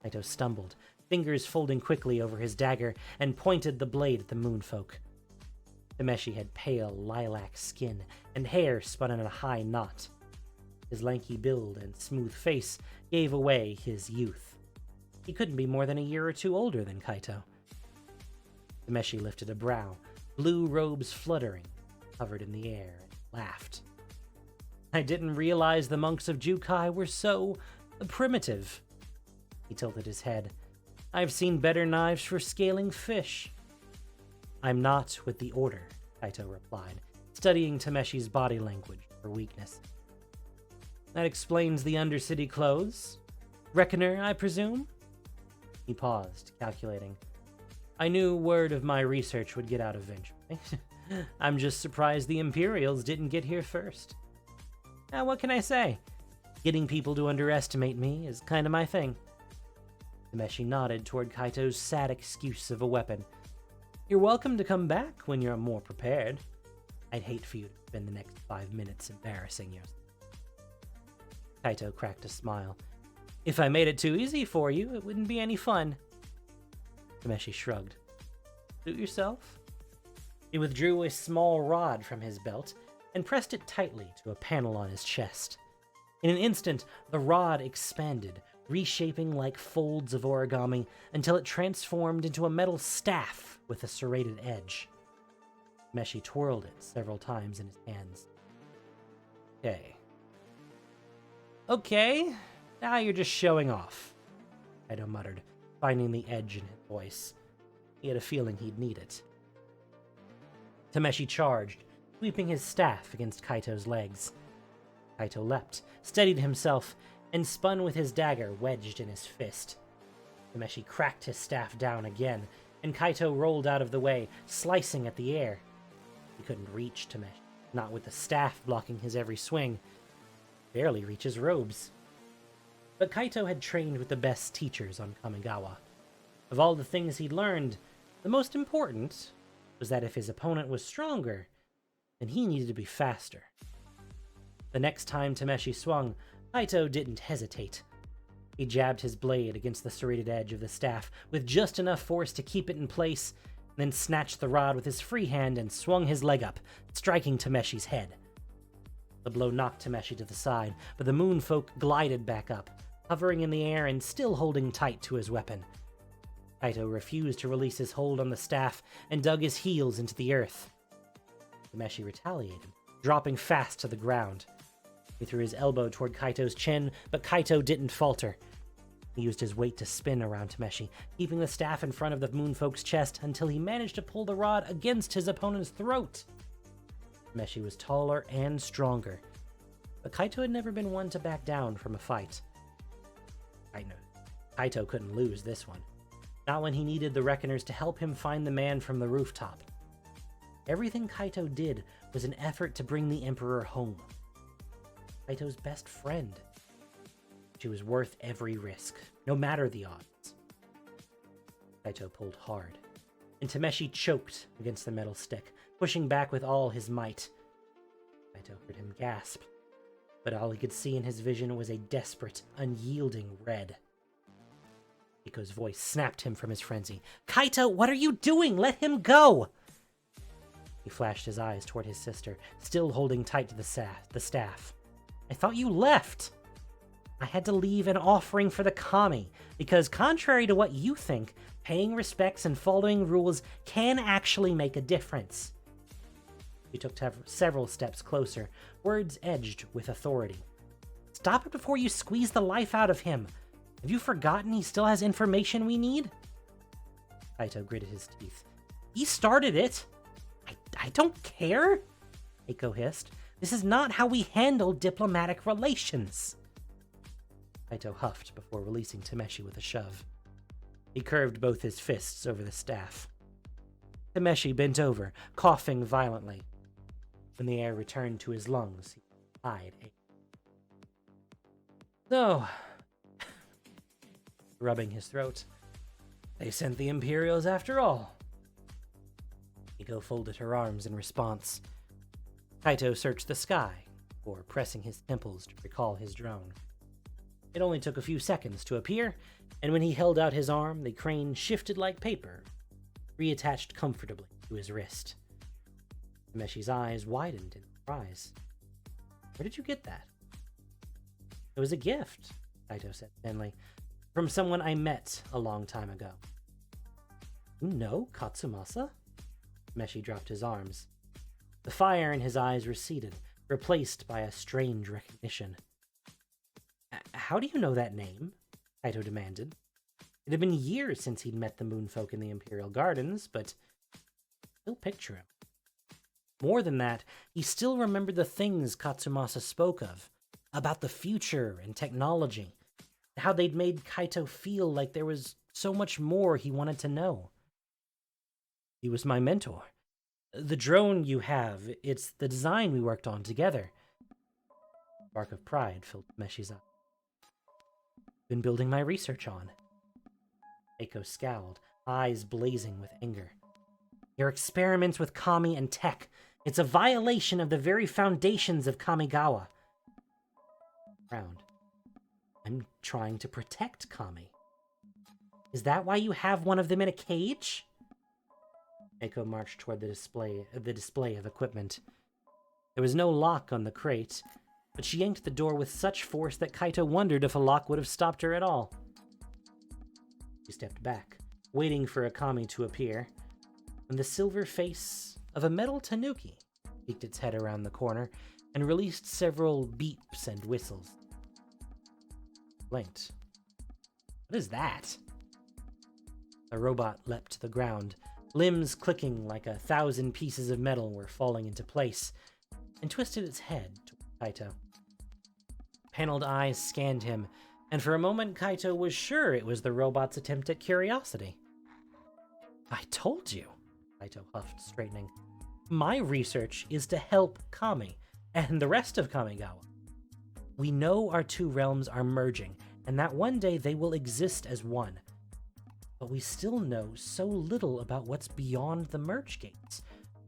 Kaito stumbled, fingers folding quickly over his dagger, and pointed the blade at the moonfolk. Tameshi had pale lilac skin, and hair spun in a high knot. His lanky build and smooth face gave away his youth. He couldn't be more than a year or two older than Kaito. Tameshi lifted a brow, blue robes fluttering, hovered in the air, laughed. I didn't realize the monks of Jukai were so primitive. He tilted his head. I've seen better knives for scaling fish. I'm not with the order, Kaito replied, studying Tameshi's body language for weakness. That explains the Undercity clothes. Reckoner, I presume? He paused, calculating. I knew word of my research would get out eventually. I'm just surprised the Imperials didn't get here first. Now, what can I say? Getting people to underestimate me is kind of my thing. Tameshi nodded toward Kaito's sad excuse of a weapon. You're welcome to come back when you're more prepared. I'd hate for you to spend the next 5 minutes embarrassing yourself. Kaito cracked a smile. If I made it too easy for you, it wouldn't be any fun. Tameshi shrugged. Suit yourself? He withdrew a small rod from his belt and pressed it tightly to a panel on his chest. In an instant, the rod expanded, reshaping like folds of origami until it transformed into a metal staff with a serrated edge. Tameshi twirled it several times in his hands. Okay, now you're just showing off, Kaito muttered, finding the edge in his voice. He had a feeling he'd need it. Tameshi charged, sweeping his staff against Kaito's legs. Kaito leapt, steadied himself, and spun with his dagger wedged in his fist. Tameshi cracked his staff down again, and Kaito rolled out of the way, slicing at the air. He couldn't reach Tameshi, not with the staff blocking his every swing. Barely reach his robes. But Kaito had trained with the best teachers on Kamigawa. Of all the things he'd learned, the most important was that if his opponent was stronger, then he needed to be faster. The next time Tameshi swung, Kaito didn't hesitate. He jabbed his blade against the serrated edge of the staff with just enough force to keep it in place, then snatched the rod with his free hand and swung his leg up, striking Tameshi's head. The blow knocked Tameshi to the side, but the moonfolk glided back up, hovering in the air and still holding tight to his weapon. Kaito refused to release his hold on the staff and dug his heels into the earth. Tameshi retaliated, dropping fast to the ground. He threw his elbow toward Kaito's chin, but Kaito didn't falter. He used his weight to spin around Tameshi, keeping the staff in front of the moonfolk's chest until he managed to pull the rod against his opponent's throat. Tameshi was taller and stronger, but Kaito had never been one to back down from a fight. Kaito couldn't lose this one. Not when he needed the Reckoners to help him find the man from the rooftop. Everything Kaito did was an effort to bring the Emperor home. Kaito's best friend. She was worth every risk, no matter the odds. Kaito pulled hard, and Tameshi choked against the metal stick, pushing back with all his might. Kaito heard him gasp, but all he could see in his vision was a desperate, unyielding red. Eiko's voice snapped him from his frenzy. Kaito, what are you doing? Let him go! He flashed his eyes toward his sister, still holding tight to the staff. I thought you left! I had to leave an offering for the kami, because contrary to what you think, paying respects and following rules can actually make a difference. She took several steps closer, words edged with authority. Stop it before you squeeze the life out of him. Have you forgotten he still has information we need? Kaito gritted his teeth. He started it! I don't care! Eiko hissed. This is not how we handle diplomatic relations. Kaito huffed before releasing Tameshi with a shove. He curved both his fists over the staff. Tameshi bent over, coughing violently. When the air returned to his lungs, he sighed. So, rubbing his throat, they sent the Imperials after all. Eiko folded her arms in response. Kaito searched the sky, before pressing his temples to recall his drone. It only took a few seconds to appear, and when he held out his arm, the crane shifted like paper, reattached comfortably to his wrist. Tameshi's eyes widened in surprise. Where did you get that? It was a gift, Kaito said thinly, from someone I met a long time ago. You know Katsumasa? Tameshi dropped his arms. The fire in his eyes receded, replaced by a strange recognition. How do you know that name? Kaito demanded. It had been years since he'd met the moonfolk in the Imperial Gardens, but still picture him. More than that, he still remembered the things Katsumasa spoke of, about the future and technology, how they'd made Kaito feel like there was so much more he wanted to know. He was my mentor. The drone you have, it's the design we worked on together. A spark of pride filled Meshi's eye. Been building my research on. Eiko scowled, eyes blazing with anger. Your experiments with Kami and tech, it's a violation of the very foundations of Kamigawa. Frowned. I'm trying to protect Kami. Is that why you have one of them in a cage? Eiko marched toward the display of equipment. There was no lock on the crate, but she yanked the door with such force that Kaito wondered if a lock would have stopped her at all. She stepped back, waiting for a kami to appear, when the silver face of a metal tanuki peeked its head around the corner and released several beeps and whistles. Blinked. What is that? The robot leapt to the ground, limbs clicking like 1,000 pieces of metal were falling into place, and twisted its head toward Kaito. Paneled eyes scanned him, and for a moment Kaito was sure it was the robot's attempt at curiosity. I told you, Kaito huffed, straightening. My research is to help Kami, and the rest of Kamigawa. We know our two realms are merging, and that one day they will exist as one. But we still know so little about what's beyond the merge gates,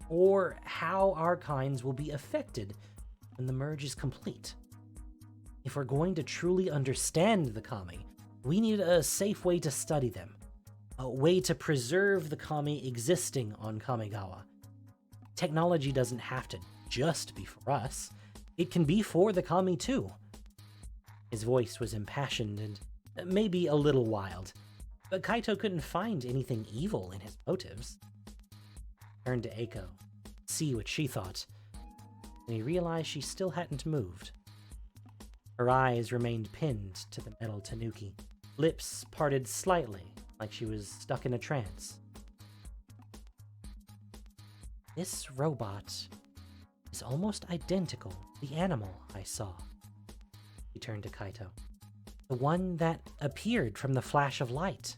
or how our kinds will be affected when the merge is complete. If we're going to truly understand the Kami, we need a safe way to study them, a way to preserve the Kami existing on Kamigawa. Technology doesn't have to just be for us, it can be for the Kami too. His voice was impassioned and maybe a little wild, but Kaito couldn't find anything evil in his motives. He turned to Eiko, see what she thought, and he realized she still hadn't moved. Her eyes remained pinned to the metal tanuki, lips parted slightly like she was stuck in a trance. This robot is almost identical to the animal I saw. He turned to Kaito. The one that appeared from the flash of light.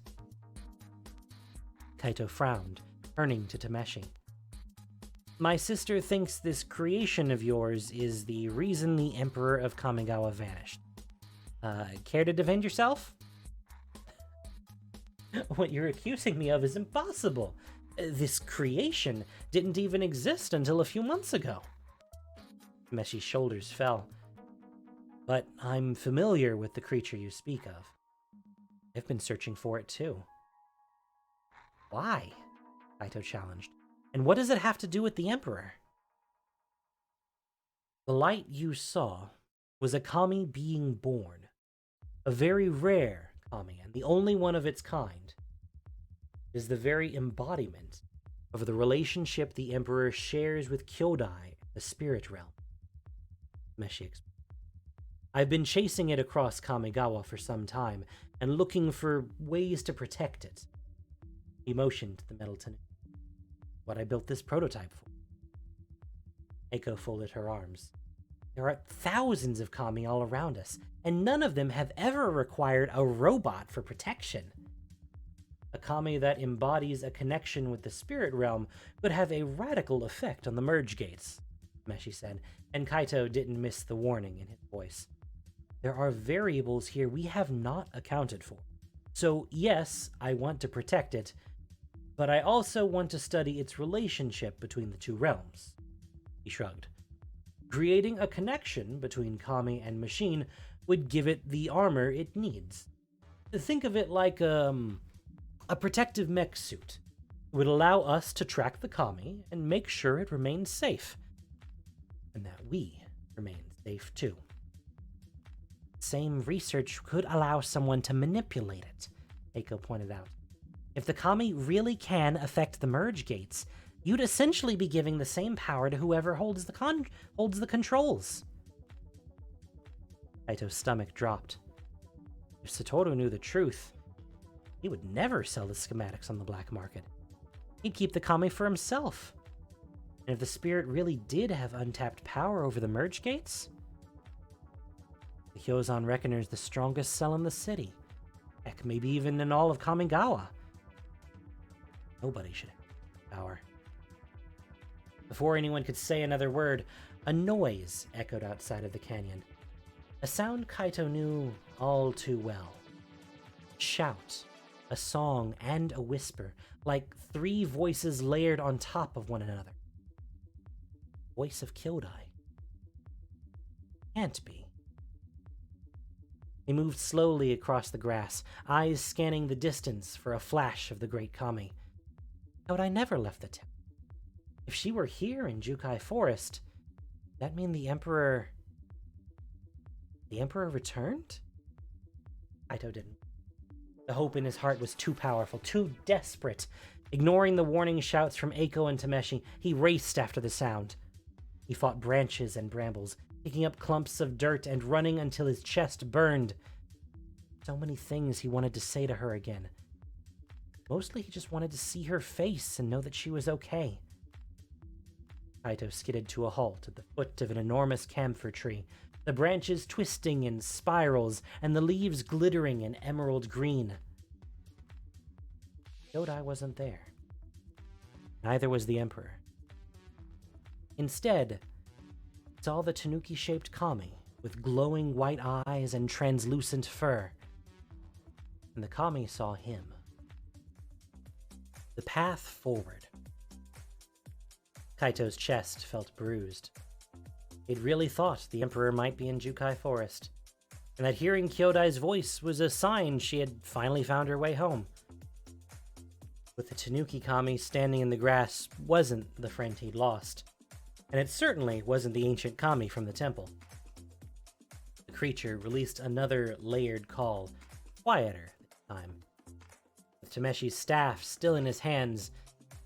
Kaito frowned, turning to Tameshi. My sister thinks this creation of yours is the reason the Emperor of Kamigawa vanished. Care to defend yourself? What you're accusing me of is impossible. This creation didn't even exist until a few months ago. Tameshi's shoulders fell. But I'm familiar with the creature you speak of. I've been searching for it too. Why? Kaito challenged. And what does it have to do with the Emperor? The light you saw was a kami being born. A very rare kami, and the only one of its kind. It is the very embodiment of the relationship the Emperor shares with Kyodai, the spirit realm. Meshi explained. I've been chasing it across Kamigawa for some time, and looking for ways to protect it. He motioned to the metal tanuki. What I built this prototype for. Eiko folded her arms. There are thousands of kami all around us, and none of them have ever required a robot for protection. A kami that embodies a connection with the spirit realm would have a radical effect on the merge gates, Meshi said, and Kaito didn't miss the warning in his voice. There are variables here we have not accounted for. So yes, I want to protect it, but I also want to study its relationship between the two realms. He shrugged. Creating a connection between kami and machine would give it the armor it needs. Think of it like a protective mech suit. It would allow us to track the kami and make sure it remains safe. And that we remain safe too. Same research could allow someone to manipulate it, Eiko pointed out. If the kami really can affect the merge gates, you'd essentially be giving the same power to whoever holds the controls. Kaito's stomach dropped. If Satoru knew the truth, he would never sell the schematics on the black market. He'd keep the kami for himself. And if the spirit really did have untapped power over the merge gates, the Hyozan Reckoners the strongest cell in the city. Heck, maybe even in all of Kamigawa. Nobody should have power. Before anyone could say another word, a noise echoed outside of the canyon. A sound Kaito knew all too well. Shout, a song, and a whisper, like three voices layered on top of one another. Voice of Kyodai. Can't be. He moved slowly across the grass, eyes scanning the distance for a flash of the great kami. Kyodai never left the temple. If she were here in Jukai Forest, that mean the Emperor... The Emperor returned? Kaito didn't. The hope in his heart was too powerful, too desperate. Ignoring the warning shouts from Eiko and Tameshi, he raced after the sound. He fought branches and brambles, picking up clumps of dirt and running until his chest burned. So many things he wanted to say to her again. Mostly he just wanted to see her face and know that she was okay. Kaito skidded to a halt at the foot of an enormous camphor tree, the branches twisting in spirals and the leaves glittering in emerald green. Kyodai wasn't there. Neither was the Emperor. Instead, he saw the tanuki-shaped kami with glowing white eyes and translucent fur. And the kami saw him. The path forward. Kaito's chest felt bruised. He'd really thought the Emperor might be in Jukai Forest, and that hearing Kyodai's voice was a sign she had finally found her way home. But the Tanuki Kami standing in the grass wasn't the friend he'd lost, and it certainly wasn't the ancient Kami from the temple. The creature released another layered call, quieter this time. With Tameshi's staff still in his hands,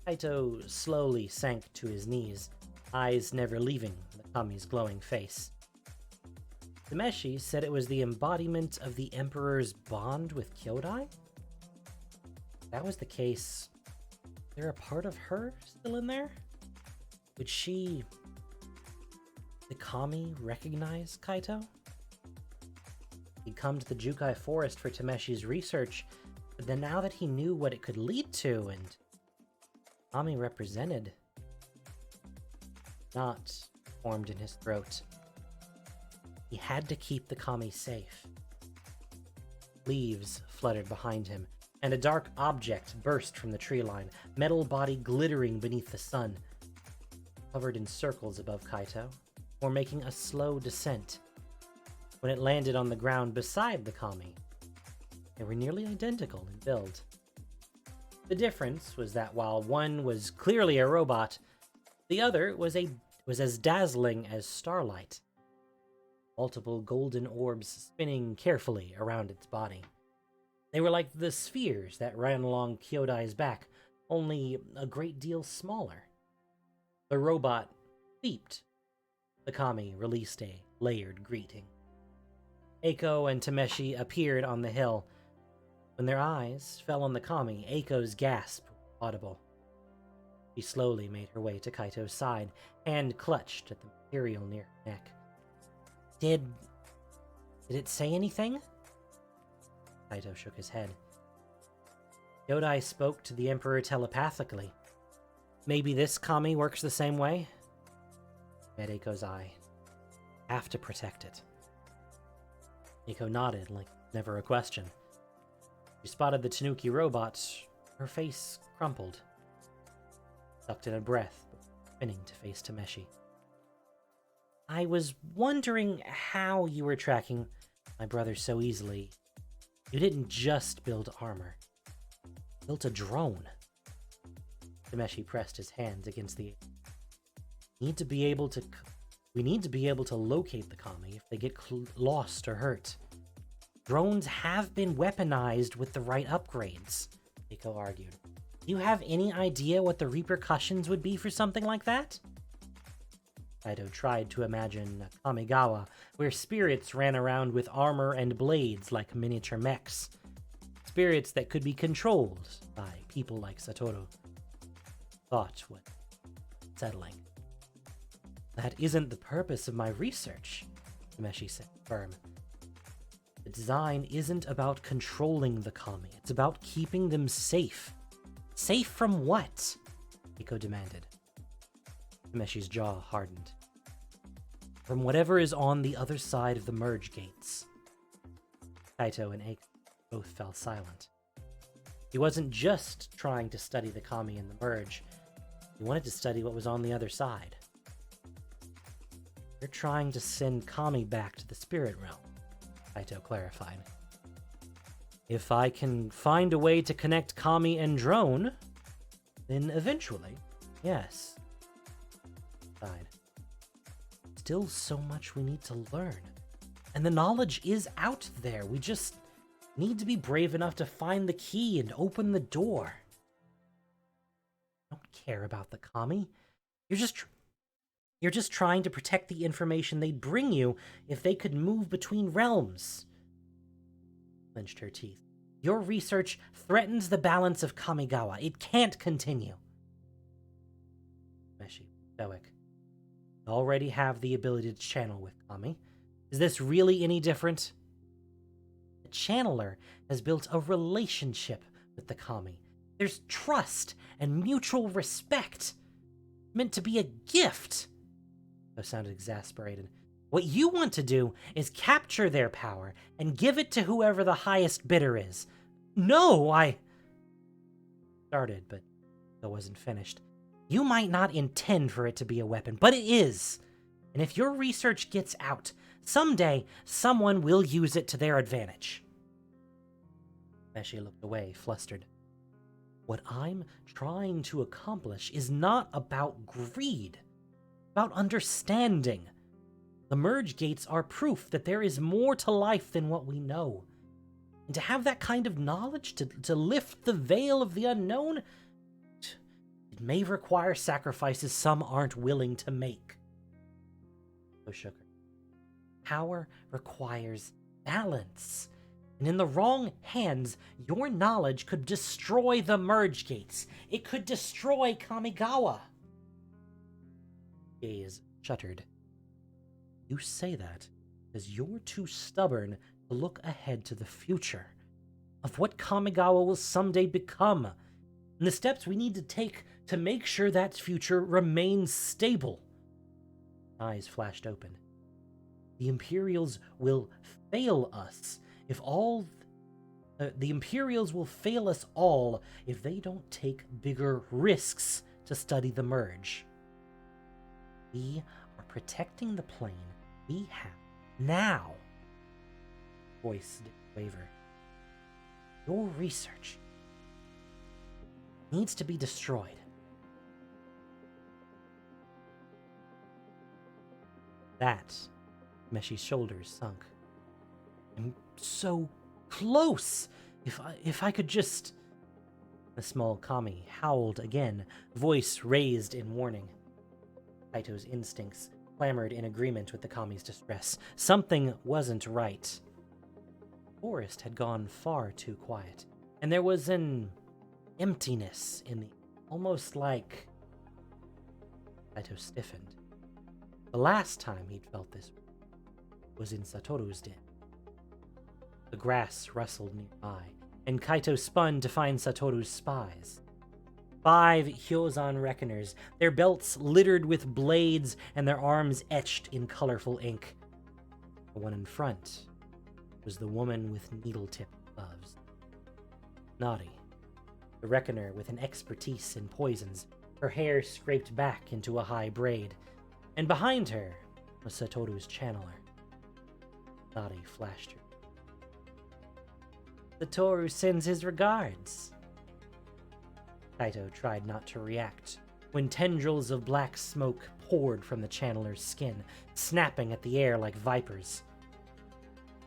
Kaito slowly sank to his knees, eyes never leaving the Kami's glowing face. Tameshi said it was the embodiment of the Emperor's bond with Kyodai? If that was the case, is there a part of her still in there? Would she, the Kami, recognize Kaito? He'd come to the Jukai Forest for Tameshi's research, but then now that he knew what it could lead to and Kami represented, not formed in his throat. He had to keep the Kami safe. Leaves fluttered behind him, and a dark object burst from the tree line, metal body glittering beneath the sun. Hovered in circles above Kaito, or making a slow descent. When it landed on the ground beside the Kami, They were nearly identical in build. The difference was that while one was clearly a robot, the other was as dazzling as starlight. Multiple golden orbs spinning carefully around its body. They were like the spheres that ran along Kyodai's back, only a great deal smaller. The robot beeped. The kami released a layered greeting. Eiko and Tameshi appeared on the hill. When their eyes fell on the kami, Eiko's gasp was audible. She slowly made her way to Kaito's side, hand clutched at the material near her neck. Did it say anything? Kaito shook his head. Kyodai spoke to the Emperor telepathically. Maybe this kami works the same way? Met Eiko's eye. Have to protect it. Eiko nodded, like never a question. She spotted the Tanuki robot. Her face crumpled. Sucked in a breath, spinning to face Tameshi. I was wondering how you were tracking my brother so easily. You didn't just build armor. You built a drone. Tameshi pressed his hands against the... We need to be able to locate the kami if they get lost or hurt. Drones have been weaponized with the right upgrades, Eiko argued. Do you have any idea what the repercussions would be for something like that? Kaito tried to imagine a Kamigawa, where spirits ran around with armor and blades like miniature mechs. Spirits that could be controlled by people like Satoru. Thought was settling. That isn't the purpose of my research, Tameshi said firm. The design isn't about controlling the kami, it's about keeping them safe. Safe from what? Eiko demanded. Tameshi's jaw hardened. From whatever is on the other side of the merge gates. Kaito and Eiko both fell silent. He wasn't just trying to study the kami in the merge. He wanted to study what was on the other side. They're trying to send kami back to the spirit realm, Kaito clarified. If I can find a way to connect kami and drone, then eventually, yes. Sighed. Still so much we need to learn. And the knowledge is out there. We just need to be brave enough to find the key and open the door. I don't care about the kami. You're just trying to protect the information they'd bring you if they could move between realms. Clenched her teeth. Your research threatens the balance of Kamigawa. It can't continue. Meshi, stoic. You already have the ability to channel with kami. Is this really any different? The channeler has built a relationship with the kami. There's trust and mutual respect. Meant to be a gift. It sounded exasperated. What you want to do is capture their power and give it to whoever the highest bidder is. No, I started, but it wasn't finished. You might not intend for it to be a weapon, but it is. And if your research gets out, someday someone will use it to their advantage. Meshi looked away, flustered. What I'm trying to accomplish is not about greed, about understanding. The merge gates are proof that there is more to life than what we know. And to have that kind of knowledge, to lift the veil of the unknown, it may require sacrifices some aren't willing to make. So shook her. Power requires balance. And in the wrong hands, your knowledge could destroy the merge gates. It could destroy Kamigawa. Gaze shuddered. You say that because you're too stubborn to look ahead to the future of what Kamigawa will someday become, and the steps we need to take to make sure that future remains stable. Eyes flashed open. The Imperials will fail us if all... the Imperials will fail us all if they don't take bigger risks to study the merge. We are protecting the plane we have now. Voice didn't waver. Your research needs to be destroyed. That, Meshi's shoulders sunk. I'm so close! If I could just... The small kami howled again, voice raised in warning. Kaito's instincts clamored in agreement with the kami's distress. Something wasn't right. The forest had gone far too quiet, and there was an emptiness in the... almost like... Kaito stiffened. The last time he'd felt this was in Satoru's den. The grass rustled nearby, and Kaito spun to find Satoru's spies. 5 Hyozan Reckoners, their belts littered with blades and their arms etched in colorful ink. The one in front was the woman with needle-tipped gloves. Nari, the reckoner with an expertise in poisons, her hair scraped back into a high braid, and behind her was Satoru's channeler. Nari flashed her. Satoru sends his regards. Kaito tried not to react when tendrils of black smoke poured from the channeler's skin, snapping at the air like vipers.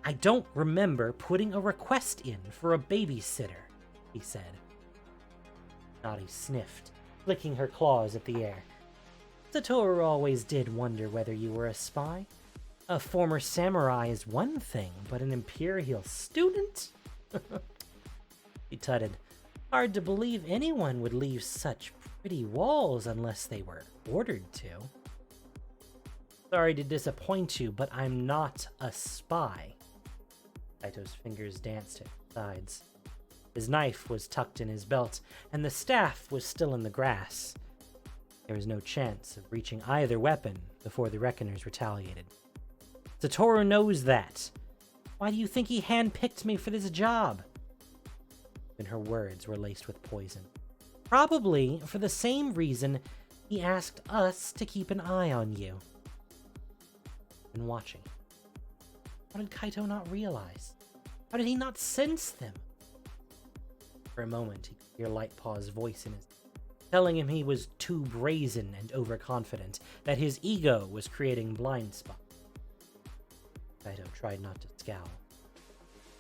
I don't remember putting a request in for a babysitter, he said. Nari sniffed, flicking her claws at the air. Satoru always did wonder whether you were a spy. A former samurai is one thing, but an imperial student? He tutted. Hard to believe anyone would leave such pretty walls unless they were ordered to. Sorry to disappoint you, but I'm not a spy. Kaito's fingers danced at his sides. His knife was tucked in his belt, and the staff was still in the grass. There was no chance of reaching either weapon before the Reckoners retaliated. Satoru knows that. Why do you think he handpicked me for this job? And her words were laced with poison. Probably for the same reason he asked us to keep an eye on you. And watching. How did Kaito not realize? How did he not sense them? For a moment, he could hear Lightpaw's voice in his telling him he was too brazen and overconfident, that his ego was creating blind spots. Kaito tried not to scowl.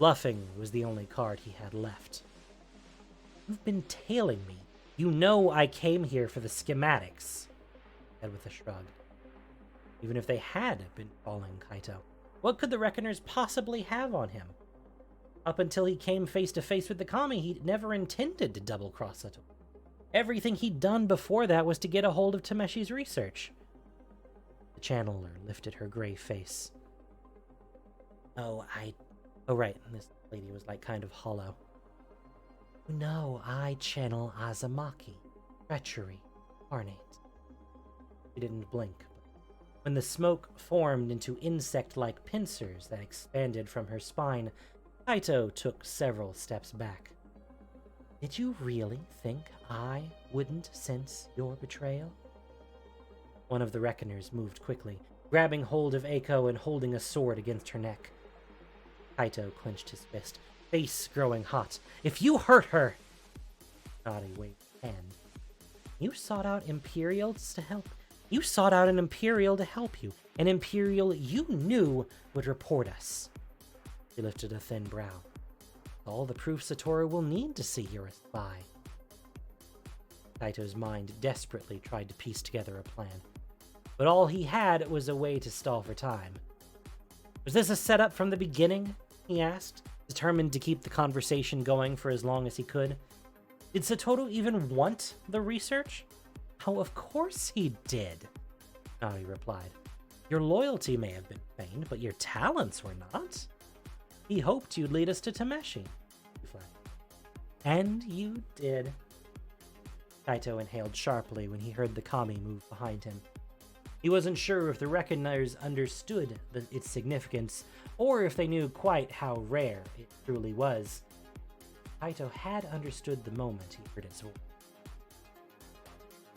Bluffing was the only card he had left. You've been tailing me. You know I came here for the schematics, he said with a shrug. Even if they had been following Kaito, what could the Reckoners possibly have on him? Up until he came face to face with the kami, he never intended to double-cross Satoru. Everything he'd done before that was to get a hold of Tameshi's research. The channeler lifted her gray face. Oh, right, this lady was like kind of hollow. No, I channel Azumaki. Treachery. Ornate. She didn't blink. When the smoke formed into insect-like pincers that expanded from her spine, Kaito took several steps back. Did you really think I wouldn't sense your betrayal? One of the Reckoners moved quickly, grabbing hold of Eiko and holding a sword against her neck. Kaito clenched his fist, face growing hot. If you hurt her... Nari waved his hand. You sought out Imperials to help. You sought out an Imperial to help you. An Imperial you knew would report us. He lifted a thin brow. All the proof Satoru will need to see you're a spy. Kaito's mind desperately tried to piece together a plan. But all he had was a way to stall for time. Was this a setup from the beginning? He asked, determined to keep the conversation going for as long as he could. Did Satoru even want the research? Oh, of course he did, Nari replied. Your loyalty may have been feigned, but your talents were not. He hoped you'd lead us to Tameshi. And you did. Kaito inhaled sharply when he heard the kami move behind him. He wasn't sure if the Reckoners understood its significance, or if they knew quite how rare it truly was. Kaito had understood the moment he heard its voice.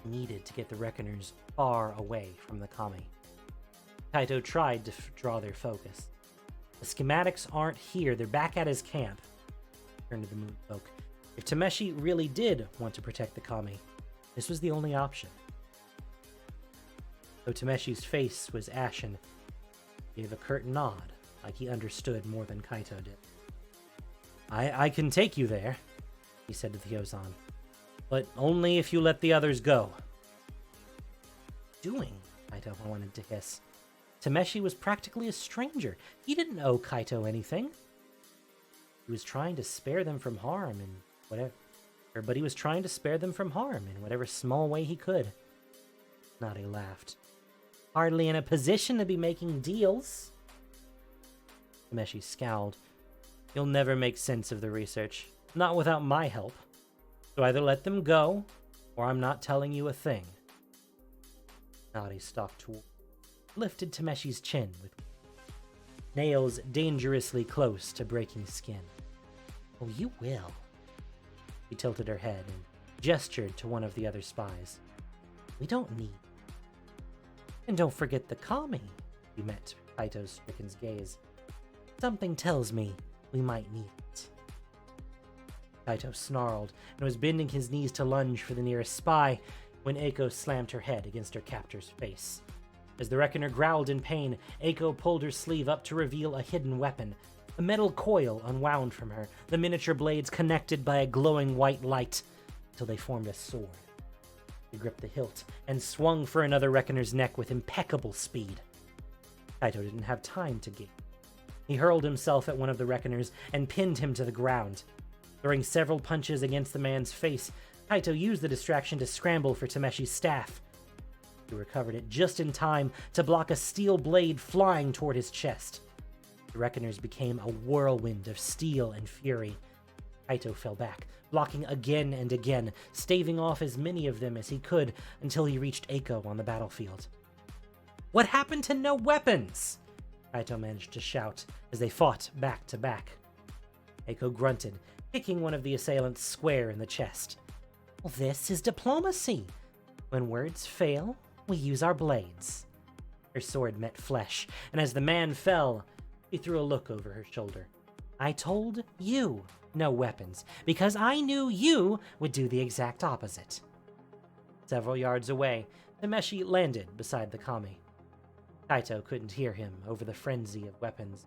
He needed to get the Reckoners far away from the kami. Kaito tried to draw their focus. The schematics aren't here, they're back at his camp. turned to the moon folk. If Tameshi really did want to protect the Kami, this was the only option. Though Tameshi's face was ashen, he gave a curt nod, like he understood more than Kaito did. I can take you there, he said to the Hyozan, but only if you let the others go. Doing? Kaito wanted to hiss. Tameshi was practically a stranger. He didn't owe Kaito anything. He was trying to spare them from harm in whatever, but he was trying to spare them from harm in whatever small way he could. Nade laughed. Hardly in a position to be making deals. Tameshi scowled. You'll never make sense of the research. Not without my help. So either let them go, or I'm not telling you a thing. Nade stalked toward, lifted Tameshi's chin with nails dangerously close to breaking skin. Oh, you will. She tilted her head and gestured to one of the other spies. We don't need. And don't forget the Kami. You met Kaito Shuriken's gaze. Something tells me we might need it. Kaito snarled and was bending his knees to lunge for the nearest spy when Eiko slammed her head against her captor's face. As the Reckoner growled in pain, Eiko pulled her sleeve up to reveal a hidden weapon. A metal coil unwound from her, the miniature blades connected by a glowing white light until they formed a sword. He gripped the hilt and swung for another Reckoner's neck with impeccable speed. Kaito didn't have time to gape. He hurled himself at one of the Reckoners and pinned him to the ground. Throwing several punches against the man's face, Kaito used the distraction to scramble for Tameshi's staff. He recovered it just in time to block a steel blade flying toward his chest. The Reckoners became a whirlwind of steel and fury. Kaito fell back, blocking again and again, staving off as many of them as he could until he reached Eiko on the battlefield. What happened to no weapons? Kaito managed to shout as they fought back to back. Eiko grunted, kicking one of the assailants square in the chest. Well, this is diplomacy. When words fail, we use our blades. Her sword met flesh, and as the man fell, she threw a look over her shoulder. I told you no weapons, because I knew you would do the exact opposite. Several yards away, Tameshi landed beside the Kami. Kaito couldn't hear him over the frenzy of weapons,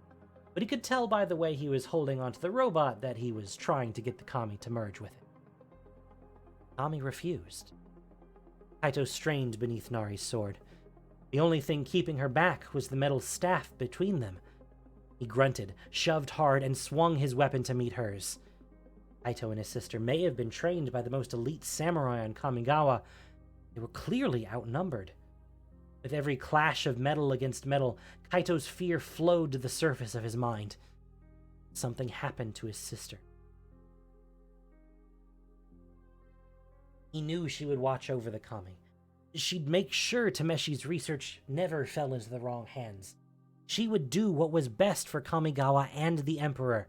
but he could tell by the way he was holding onto the robot that he was trying to get the Kami to merge with it. Kami refused. Kaito strained beneath Nari's sword. The only thing keeping her back was the metal staff between them. He grunted, shoved hard, and swung his weapon to meet hers. Kaito and his sister may have been trained by the most elite samurai on Kamigawa. They were clearly outnumbered. With every clash of metal against metal, Kaito's fear flowed to the surface of his mind. Something happened to his sister. He knew she would watch over the Kami. She'd make sure Tameshi's research never fell into the wrong hands. She would do what was best for Kamigawa and the Emperor.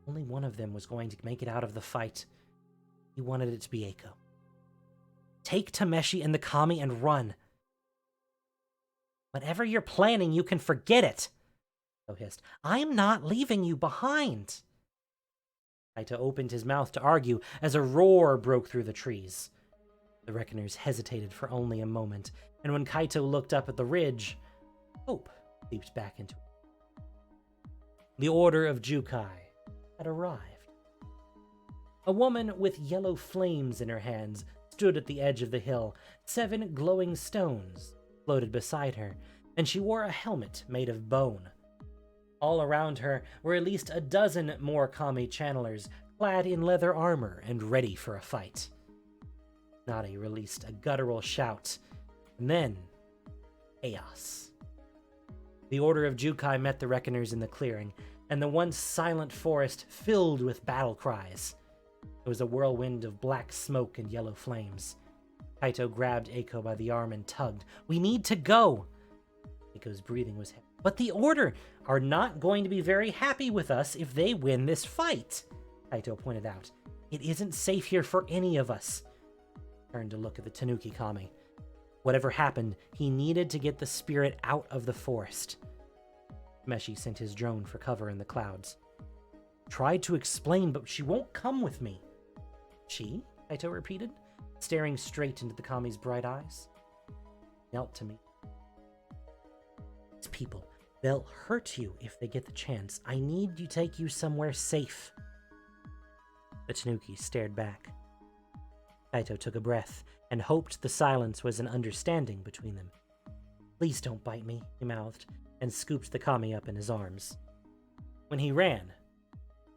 Only one of them was going to make it out of the fight. He wanted it to be Eiko. Take Tameshi and the Kami and run. Whatever you're planning, you can forget it, Kaito hissed. I'm not leaving you behind. Kaito opened his mouth to argue as a roar broke through the trees. The Reckoners hesitated for only a moment, and when Kaito looked up at the ridge, hope leaped back into it. The Order of Jukai had arrived. A woman with yellow flames in her hands stood at the edge of the hill. 7 glowing stones floated beside her, and she wore a helmet made of bone. All around her were at least a dozen more Kami channelers, clad in leather armor and ready for a fight. Nade released a guttural shout, and then chaos. The Order of Jukai met the Reckoners in the clearing, and the once silent forest filled with battle cries. It was a whirlwind of black smoke and yellow flames. Kaito grabbed Eiko by the arm and tugged. We need to go! Eiko's breathing was heavy. But the Order are not going to be very happy with us if they win this fight, Kaito pointed out. It isn't safe here for any of us. He turned to look at the Tanuki Kami. Whatever happened, he needed to get the spirit out of the forest. Meshi sent his drone for cover in the clouds. Tried to explain, but she won't come with me. She? Kaito repeated, staring straight into the Kami's bright eyes. Knelt to me. These people, they'll hurt you if they get the chance. I need to take you somewhere safe. The Tanuki stared back. Kaito took a breath and hoped the silence was an understanding between them. Please don't bite me, he mouthed, and scooped the Kami up in his arms. When he ran,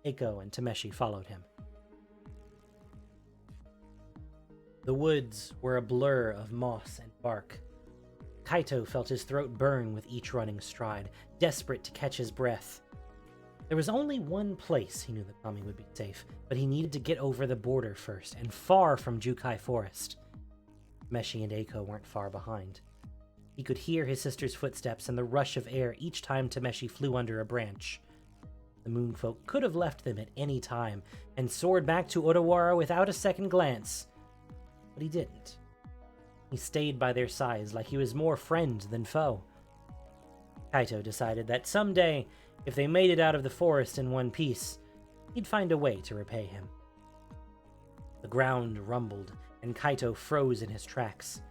Eiko and Tameshi followed him. The woods were a blur of moss and bark. Kaito felt his throat burn with each running stride, desperate to catch his breath. There was only one place he knew the Kami would be safe, but he needed to get over the border first, and far from Jukai Forest. Meshi and Eiko weren't far behind. He could hear his sister's footsteps and the rush of air each time Tameshi flew under a branch. The moonfolk could have left them at any time and soared back to Odawara without a second glance, but he didn't. He stayed by their sides like he was more friend than foe. Kaito decided that someday, if they made it out of the forest in one piece, he'd find a way to repay him. The ground rumbled, and Kaito froze in his tracks.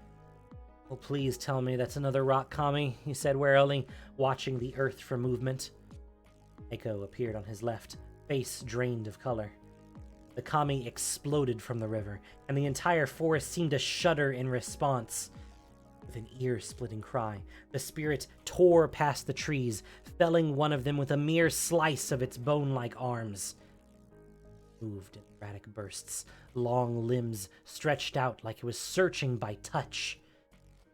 Oh, please tell me that's another rock Kami, he said warily, watching the earth for movement. Eiko appeared on his left, face drained of color. The Kami exploded from the river, and the entire forest seemed to shudder in response. With an ear-splitting cry, the spirit tore past the trees, felling one of them with a mere slice of its bone-like arms. It moved in erratic bursts, long limbs stretched out like it was searching by touch.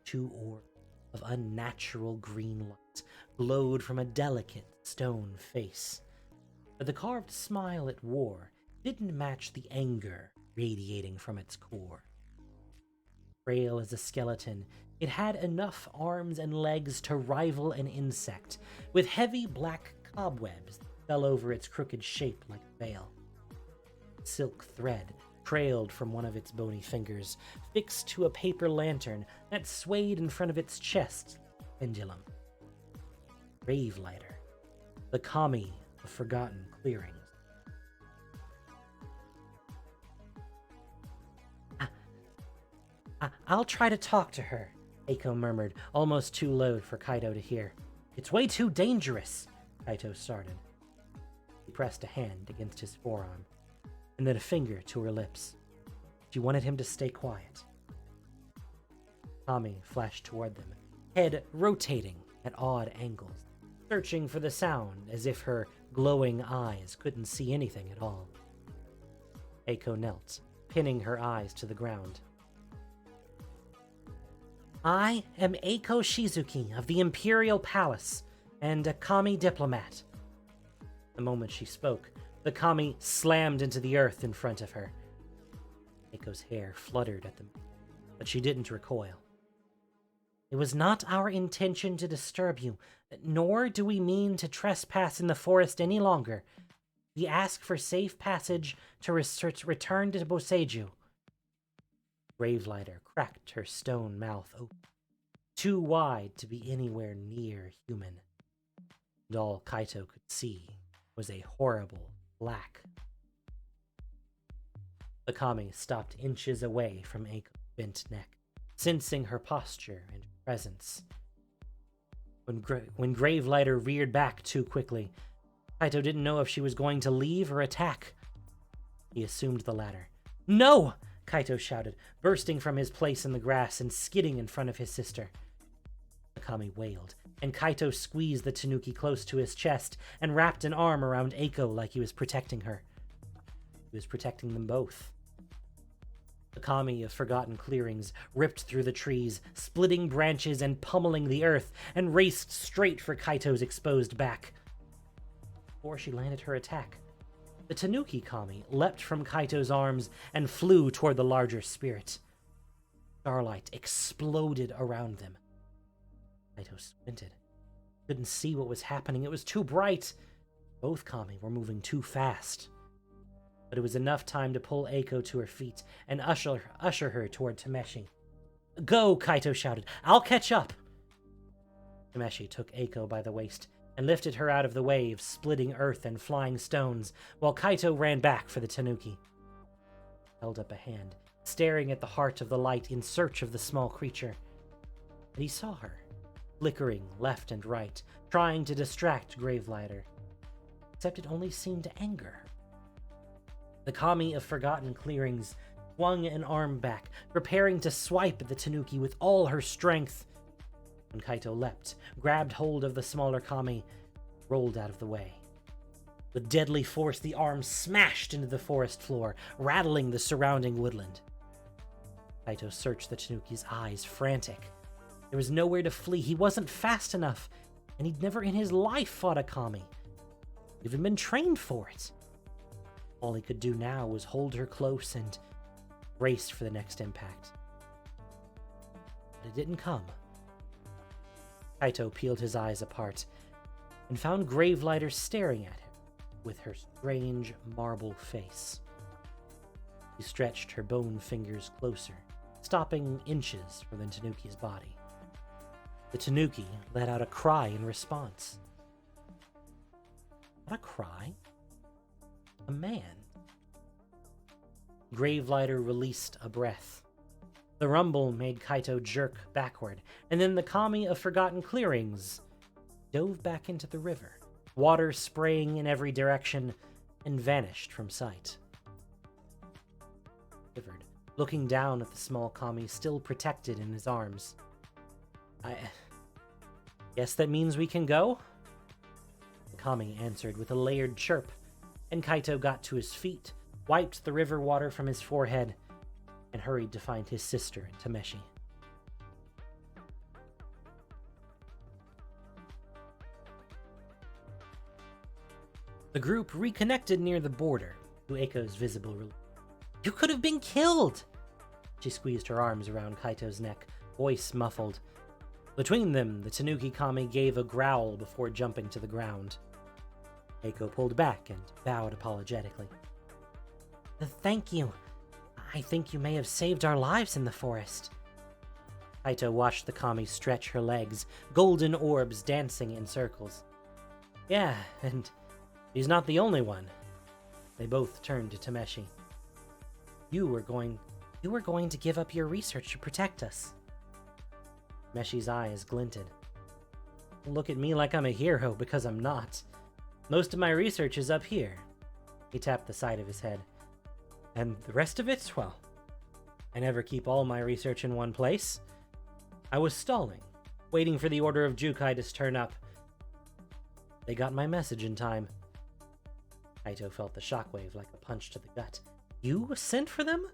2 orbs of unnatural green light glowed from a delicate stone face. But the carved smile it wore didn't match the anger radiating from its core. Frail as a skeleton, it had enough arms and legs to rival an insect, with heavy black cobwebs that fell over its crooked shape like a veil. Silk thread trailed from one of its bony fingers, fixed to a paper lantern that swayed in front of its chest like a pendulum. Gravelighter, the Kami of forgotten clearings. I'll try to talk to her, Eiko murmured, almost too low for Kaito to hear. It's way too dangerous, Kaito started. He pressed a hand against his forearm, and then a finger to her lips. She wanted him to stay quiet. Kami flashed toward them, head rotating at odd angles, searching for the sound as if her glowing eyes couldn't see anything at all. Eiko knelt, pinning her eyes to the ground. I am Eiko Shizuki of the Imperial Palace, and a Kami diplomat. The moment she spoke, the Kami slammed into the earth in front of her. Eiko's hair fluttered at them, but she didn't recoil. It was not our intention to disturb you, nor do we mean to trespass in the forest any longer. We ask for safe passage to return to Boseiju. Gravelighter cracked her stone mouth open, too wide to be anywhere near human. And all Kaito could see was a horrible black. The Kami stopped inches away from Eiko's bent neck, sensing her posture and presence. When Gravelighter reared back too quickly, Kaito didn't know if she was going to leave or attack. He assumed the latter. No! Kaito shouted, bursting from his place in the grass and skidding in front of his sister. The Kami wailed, and Kaito squeezed the Tanuki close to his chest and wrapped an arm around Eiko like he was protecting her. He was protecting them both. The Kami of forgotten clearings ripped through the trees, splitting branches and pummeling the earth, and raced straight for Kaito's exposed back. Before she landed her attack, the Tanuki Kami leapt from Kaito's arms and flew toward the larger spirit. Starlight exploded around them. Kaito squinted. Couldn't see what was happening. It was too bright. Both Kami were moving too fast. But it was enough time to pull Eiko to her feet and usher her toward Tameshi. Go, Kaito shouted. I'll catch up. Tameshi took Eiko by the waist, and lifted her out of the way of splitting earth and flying stones, while Kaito ran back for the tanuki. Held up a hand, staring at the heart of the light in search of the small creature. But he saw her, flickering left and right, trying to distract Gravelighter. Except it only seemed to anger her. The Kami of Forgotten Clearings swung an arm back, preparing to swipe at the tanuki with all her strength. When Kaito leapt, grabbed hold of the smaller Kami, rolled out of the way. With deadly force, the arm smashed into the forest floor, rattling the surrounding woodland. Kaito searched the tanuki's eyes, frantic. There was nowhere to flee. He wasn't fast enough, and he'd never in his life fought a Kami. Even been trained for it. All he could do now was hold her close and brace for the next impact. But it didn't come. Kaito peeled his eyes apart and found Gravelighter staring at him with her strange marble face. He stretched her bone fingers closer, stopping inches from the tanuki's body. The tanuki let out a cry in response. Not a cry. A man. Gravelighter released a breath. The rumble made Kaito jerk backward, and then the Kami of Forgotten Clearings dove back into the river, water spraying in every direction, and vanished from sight. Shivered, looking down at the small Kami still protected in his arms. I guess that means we can go? The Kami answered with a layered chirp, and Kaito got to his feet, wiped the river water from his forehead, and hurried to find his sister, Tameshi. The group reconnected near the border, to Eiko's visible relief. You could have been killed! She squeezed her arms around Kaito's neck, voice muffled. Between them, the Tanuki Kami gave a growl before jumping to the ground. Eiko pulled back and bowed apologetically. Thank you. I think you may have saved our lives in the forest. Kaito watched the Kami stretch her legs, golden orbs dancing in circles. Yeah, and he's not the only one. They both turned to Tameshi. You were going to give up your research to protect us. Meshi's eyes glinted. Look at me like I'm a hero, because I'm not. Most of my research is up here. He tapped the side of his head. And the rest of it? Well, I never keep all my research in one place. I was stalling, waiting for the Order of Jukai to turn up. They got my message in time. Kaito felt the shockwave like a punch to the gut. You sent for them?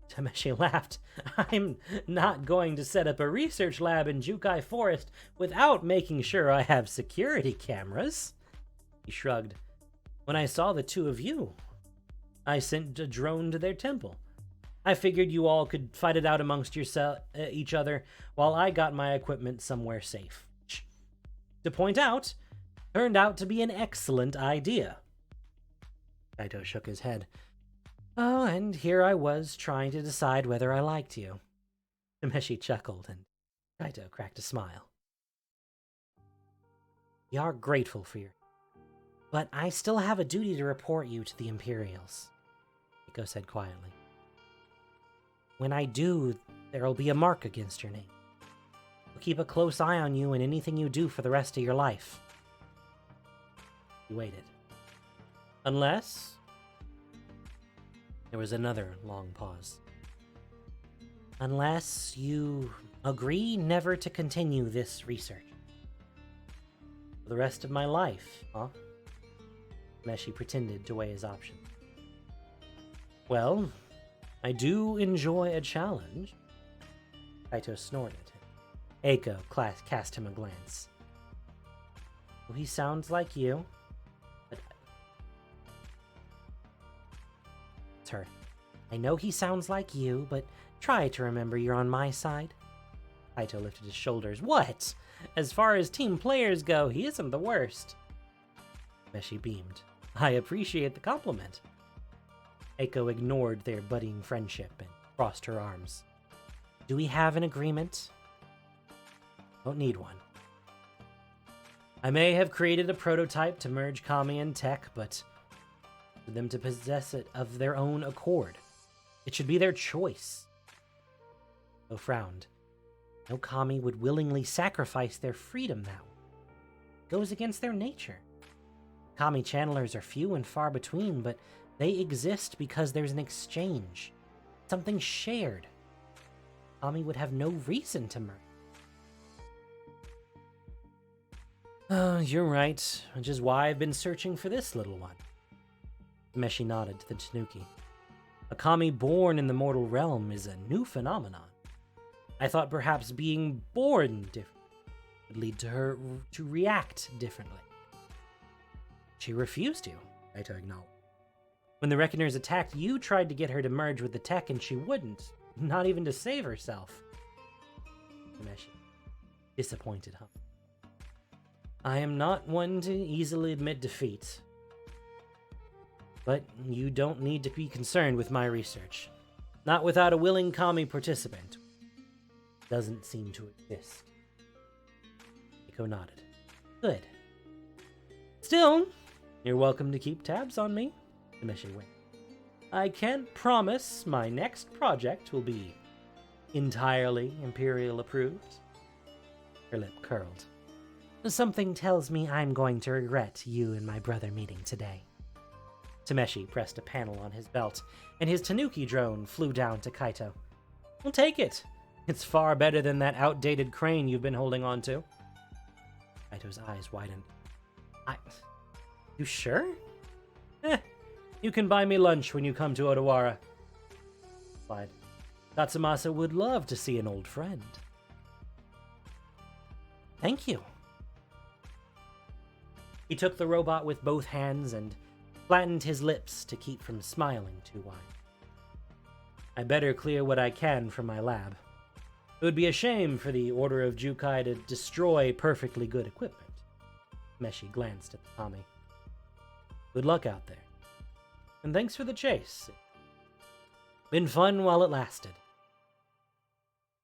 Tameshi laughed. I'm not going to set up a research lab in Jukai Forest without making sure I have security cameras. He shrugged. When I saw the two of you, I sent a drone to their temple. I figured you all could fight it out amongst each other while I got my equipment somewhere safe. To point out, turned out to be an excellent idea. Kaito shook his head. Oh, and here I was trying to decide whether I liked you. Tameshi chuckled, and Kaito cracked a smile. We are grateful for your... But I still have a duty to report you to the Imperials, Eiko said quietly. When I do, there'll be a mark against your name. We'll keep a close eye on you and anything you do for the rest of your life. He waited. Unless... There was another long pause. Unless you agree never to continue this research. For the rest of my life, huh? Meshi pretended to weigh his options. Well, I do enjoy a challenge. Kaito snorted. Eiko cast him a glance. Well, he sounds like you. But... It's her. I know he sounds like you, but try to remember you're on my side. Kaito lifted his shoulders. What? As far as team players go, he isn't the worst. Meshi beamed. I appreciate the compliment. Eiko ignored their budding friendship and crossed her arms. Do we have an agreement? Don't need one. I may have created a prototype to merge Kami and tech, but for them to possess it of their own accord, it should be their choice. Eko frowned. No Kami would willingly sacrifice their freedom now. It goes against their nature. Kami channelers are few and far between, but they exist because there's an exchange. Something shared. Kami would have no reason to merge. You're right, which is why I've been searching for this little one. Meshi nodded to the Tanuki. A Kami born in the mortal realm is a new phenomenon. I thought perhaps being born different would lead to her to react differently. She refused to, Kaito acknowledged. When the Reckoners attacked, you tried to get her to merge with the tech and she wouldn't, not even to save herself. Meshi, disappointed, huh? I am not one to easily admit defeat. But you don't need to be concerned with my research. Not without a willing Kami participant. Doesn't seem to exist. Eko nodded. Good. Still, you're welcome to keep tabs on me, Meshi winked. I can't promise my next project will be entirely Imperial approved. Her lip curled. Something tells me I'm going to regret you and my brother meeting today. Tameshi pressed a panel on his belt, and his Tanuki drone flew down to Kaito. Well, take it. It's far better than that outdated crane you've been holding on to. Kaito's eyes widened. You sure? You can buy me lunch when you come to Odawara. Replied. Tatsumasa would love to see an old friend. Thank you. He took the robot with both hands and flattened his lips to keep from smiling too wide. I better clear what I can from my lab. It would be a shame for the Order of Jukai to destroy perfectly good equipment. Meshi glanced at the Kami. Good luck out there. And thanks for the chase. Been fun while it lasted.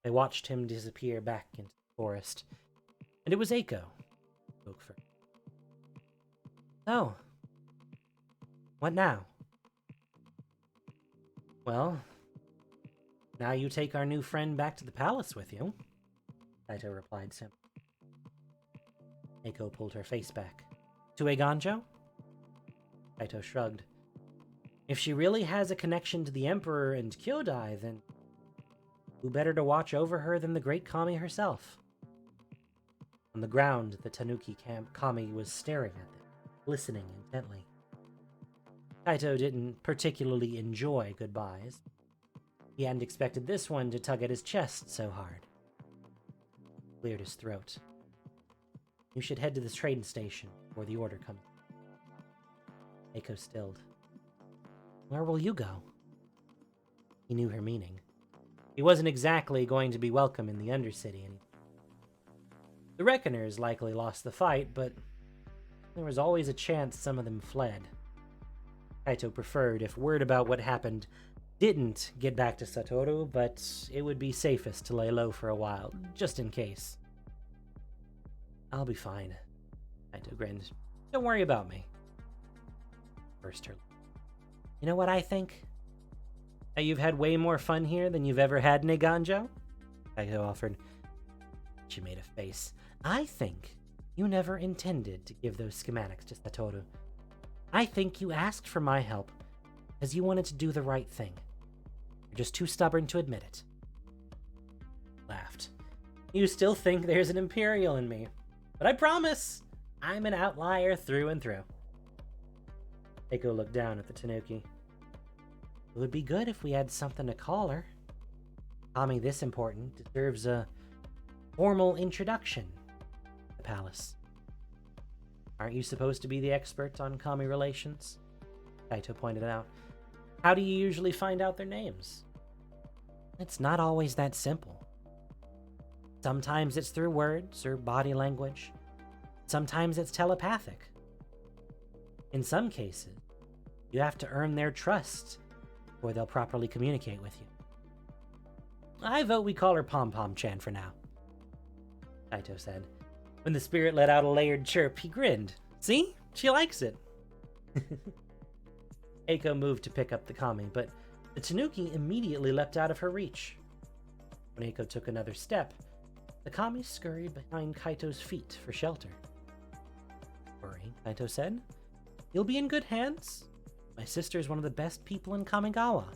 They watched him disappear back into the forest, and it was Eiko who spoke first. So, what now? Well, now you take our new friend back to the palace with you, Kaito replied simply. Eiko pulled her face back. To Eiganjo? Kaito shrugged. If she really has a connection to the Emperor and Kyodai, then who better to watch over her than the great Kami herself? On the ground, the Tanuki Kami was staring at them, listening intently. Kaito didn't particularly enjoy goodbyes. He hadn't expected this one to tug at his chest so hard. He cleared his throat. You should head to the train station before the order comes. Eiko stilled. Where will you go? He knew her meaning. He wasn't exactly going to be welcome in the Undercity anymore. The Reckoners likely lost the fight, but there was always a chance some of them fled. Kaito preferred if word about what happened didn't get back to Satoru, but it would be safest to lay low for a while, just in case. I'll be fine, Kaito grinned. Don't worry about me. Burst her. You know what I think? That you've had way more fun here than you've ever had in Eiganjo? Kaito offered. She made a face. I think you never intended to give those schematics to Satoru. I think you asked for my help because you wanted to do the right thing. You're just too stubborn to admit it. Laughed. You still think there's an Imperial in me, but I promise I'm an outlier through and through. Eiko looked down at the Tanuki. It would be good if we had something to call her. Kami this important deserves a formal introduction to the palace. Aren't you supposed to be the expert on Kami relations? Kaito pointed out. How do you usually find out their names? It's not always that simple. Sometimes it's through words or body language. Sometimes it's telepathic. In some cases, you have to earn their trust before they'll properly communicate with you. I vote we call her Pom Pom Chan for now, Kaito said. When the spirit let out a layered chirp, he grinned. See? She likes it. Eiko moved to pick up the kami, but the tanuki immediately leapt out of her reach. When Eiko took another step, the kami scurried behind Kaito's feet for shelter. "Don't worry," Kaito said. "You'll be in good hands. My sister's one of the best people in Kamigawa.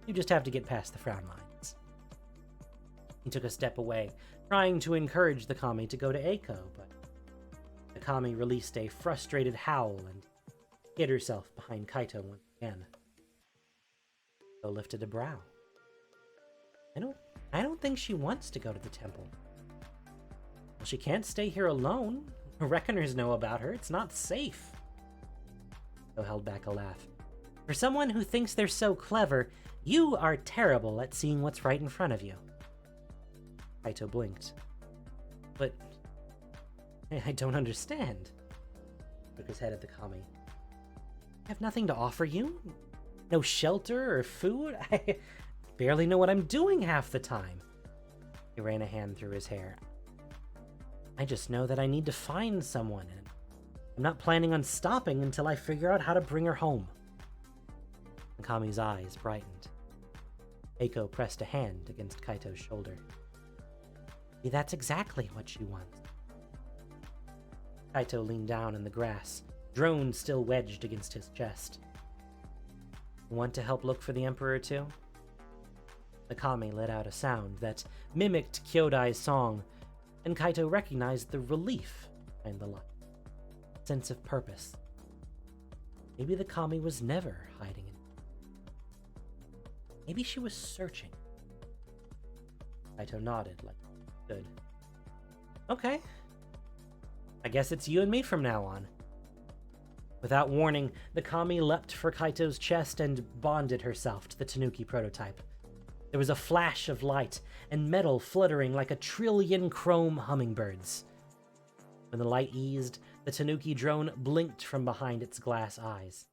You just have to get past the frown lines." He took a step away, trying to encourage the kami to go to Eiko, but the kami released a frustrated howl and hid herself behind Kaito once again. Eiko lifted a brow. I don't think she wants to go to the temple." "Well, she can't stay here alone. Reckoners know about her. It's not safe." Eiko held back a laugh. "For someone who thinks they're so clever, you are terrible at seeing what's right in front of you." Kaito blinked. "But I don't understand." He shook his head at the kami. "I have nothing to offer you? No shelter or food? I barely know what I'm doing half the time." He ran a hand through his hair. "I just know that I need to find someone, and I'm not planning on stopping until I figure out how to bring her home." The kami's eyes brightened. Eiko pressed a hand against Kaito's shoulder. "See, that's exactly what she wants." Kaito leaned down in the grass, drone still wedged against his chest. "Want to help look for the Emperor too?" The kami let out a sound that mimicked Kyodai's song, and Kaito recognized the relief behind the line. A sense of purpose. Maybe the kami was never hiding it. Maybe she was searching. Kaito nodded like good. "Okay. I guess it's you and me from now on." Without warning, the kami leapt for Kaito's chest and bonded herself to the tanuki prototype. There was a flash of light and metal fluttering like 1,000,000,000,000 chrome hummingbirds. When the light eased, the tanuki drone blinked from behind its glass eyes.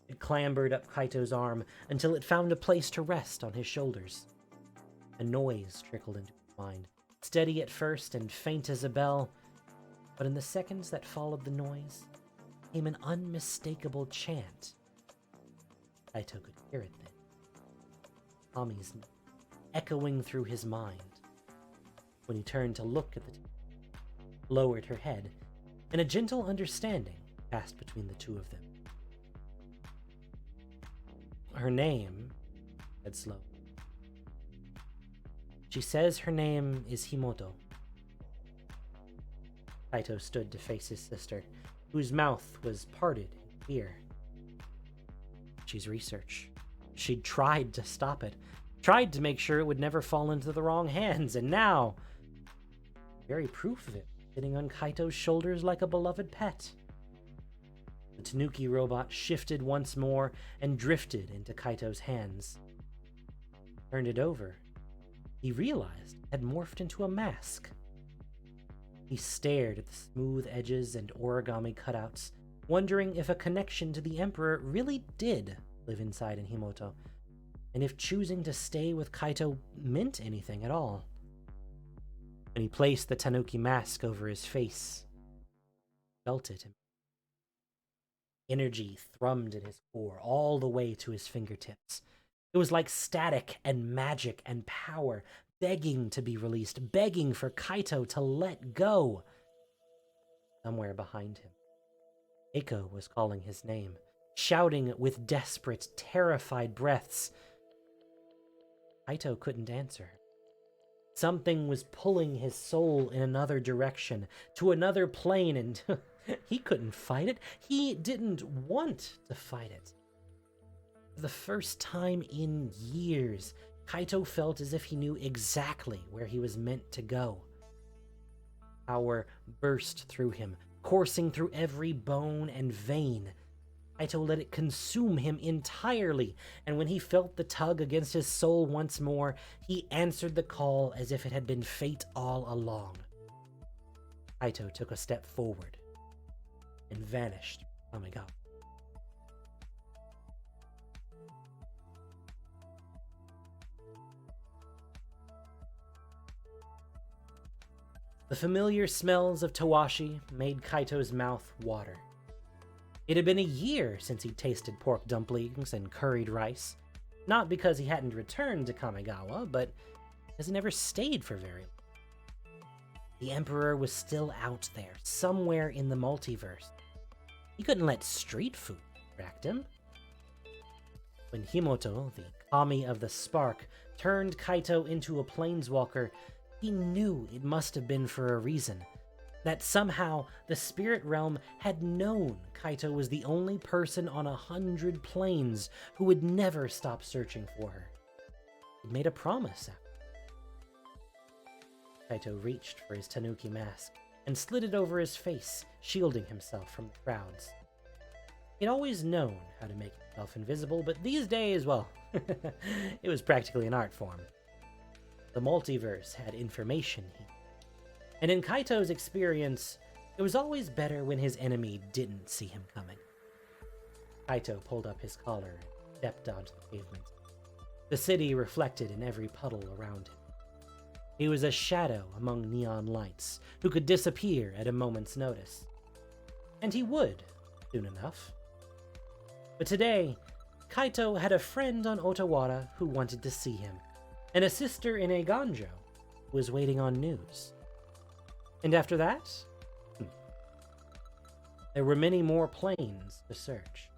It clambered up Kaito's arm until it found a place to rest on his shoulders. A noise trickled into his mind, steady at first and faint as a bell, but in the seconds that followed the noise came an unmistakable chant. Kaito could hear it then. Kami's echoing through his mind. When he turned to look at the two, lowered her head, and a gentle understanding passed between the two of them. "Her name," said slowly. "She says her name is Himoto." Kaito stood to face his sister, whose mouth was parted in fear. "She's research. She'd tried to stop it, tried to make sure it would never fall into the wrong hands, and now, very proof of it, sitting on Kaito's shoulders like a beloved pet." The tanuki robot shifted once more and drifted into Kaito's hands. Turned it over. He realized it had morphed into a mask. He stared at the smooth edges and origami cutouts, wondering if a connection to the Emperor really did live inside in Himoto, and if choosing to stay with Kaito meant anything at all. When he placed the tanuki mask over his face, he felt it. Energy thrummed in his core all the way to his fingertips. It was like static and magic and power, begging to be released, begging for Kaito to let go. Somewhere behind him, Eiko was calling his name, shouting with desperate, terrified breaths. Kaito couldn't answer her. Something was pulling his soul in another direction, to another plane, and he couldn't fight it. He didn't want to fight it. For the first time in years, Kaito felt as if he knew exactly where he was meant to go. Power burst through him, coursing through every bone and vein. Kaito let it consume him entirely, and when he felt the tug against his soul once more, he answered the call as if it had been fate all along. Kaito took a step forward and vanished from Kamigawa. The familiar smells of Tawashi made Kaito's mouth water. It had been a year since he'd tasted pork dumplings and curried rice, not because he hadn't returned to Kamigawa, but because he never stayed for very long. The Emperor was still out there, somewhere in the multiverse. He couldn't let street food distract him. When Himoto, the kami of the spark, turned Kaito into a planeswalker, he knew it must have been for a reason. That somehow the spirit realm had known Kaito was the only person on 100 planes who would never stop searching for her. He'd made a promise. Kaito reached for his tanuki mask and slid it over his face, shielding himself from the crowds. He'd always known how to make himself invisible, but these days, well, it was practically an art form. The multiverse had information heat. And in Kaito's experience, it was always better when his enemy didn't see him coming. Kaito pulled up his collar and stepped onto the pavement. The city reflected in every puddle around him. He was a shadow among neon lights, who could disappear at a moment's notice. And he would, soon enough. But today, Kaito had a friend on Otawara who wanted to see him, and a sister in Eiganjo who was waiting on news. And after that, there were many more planes to search.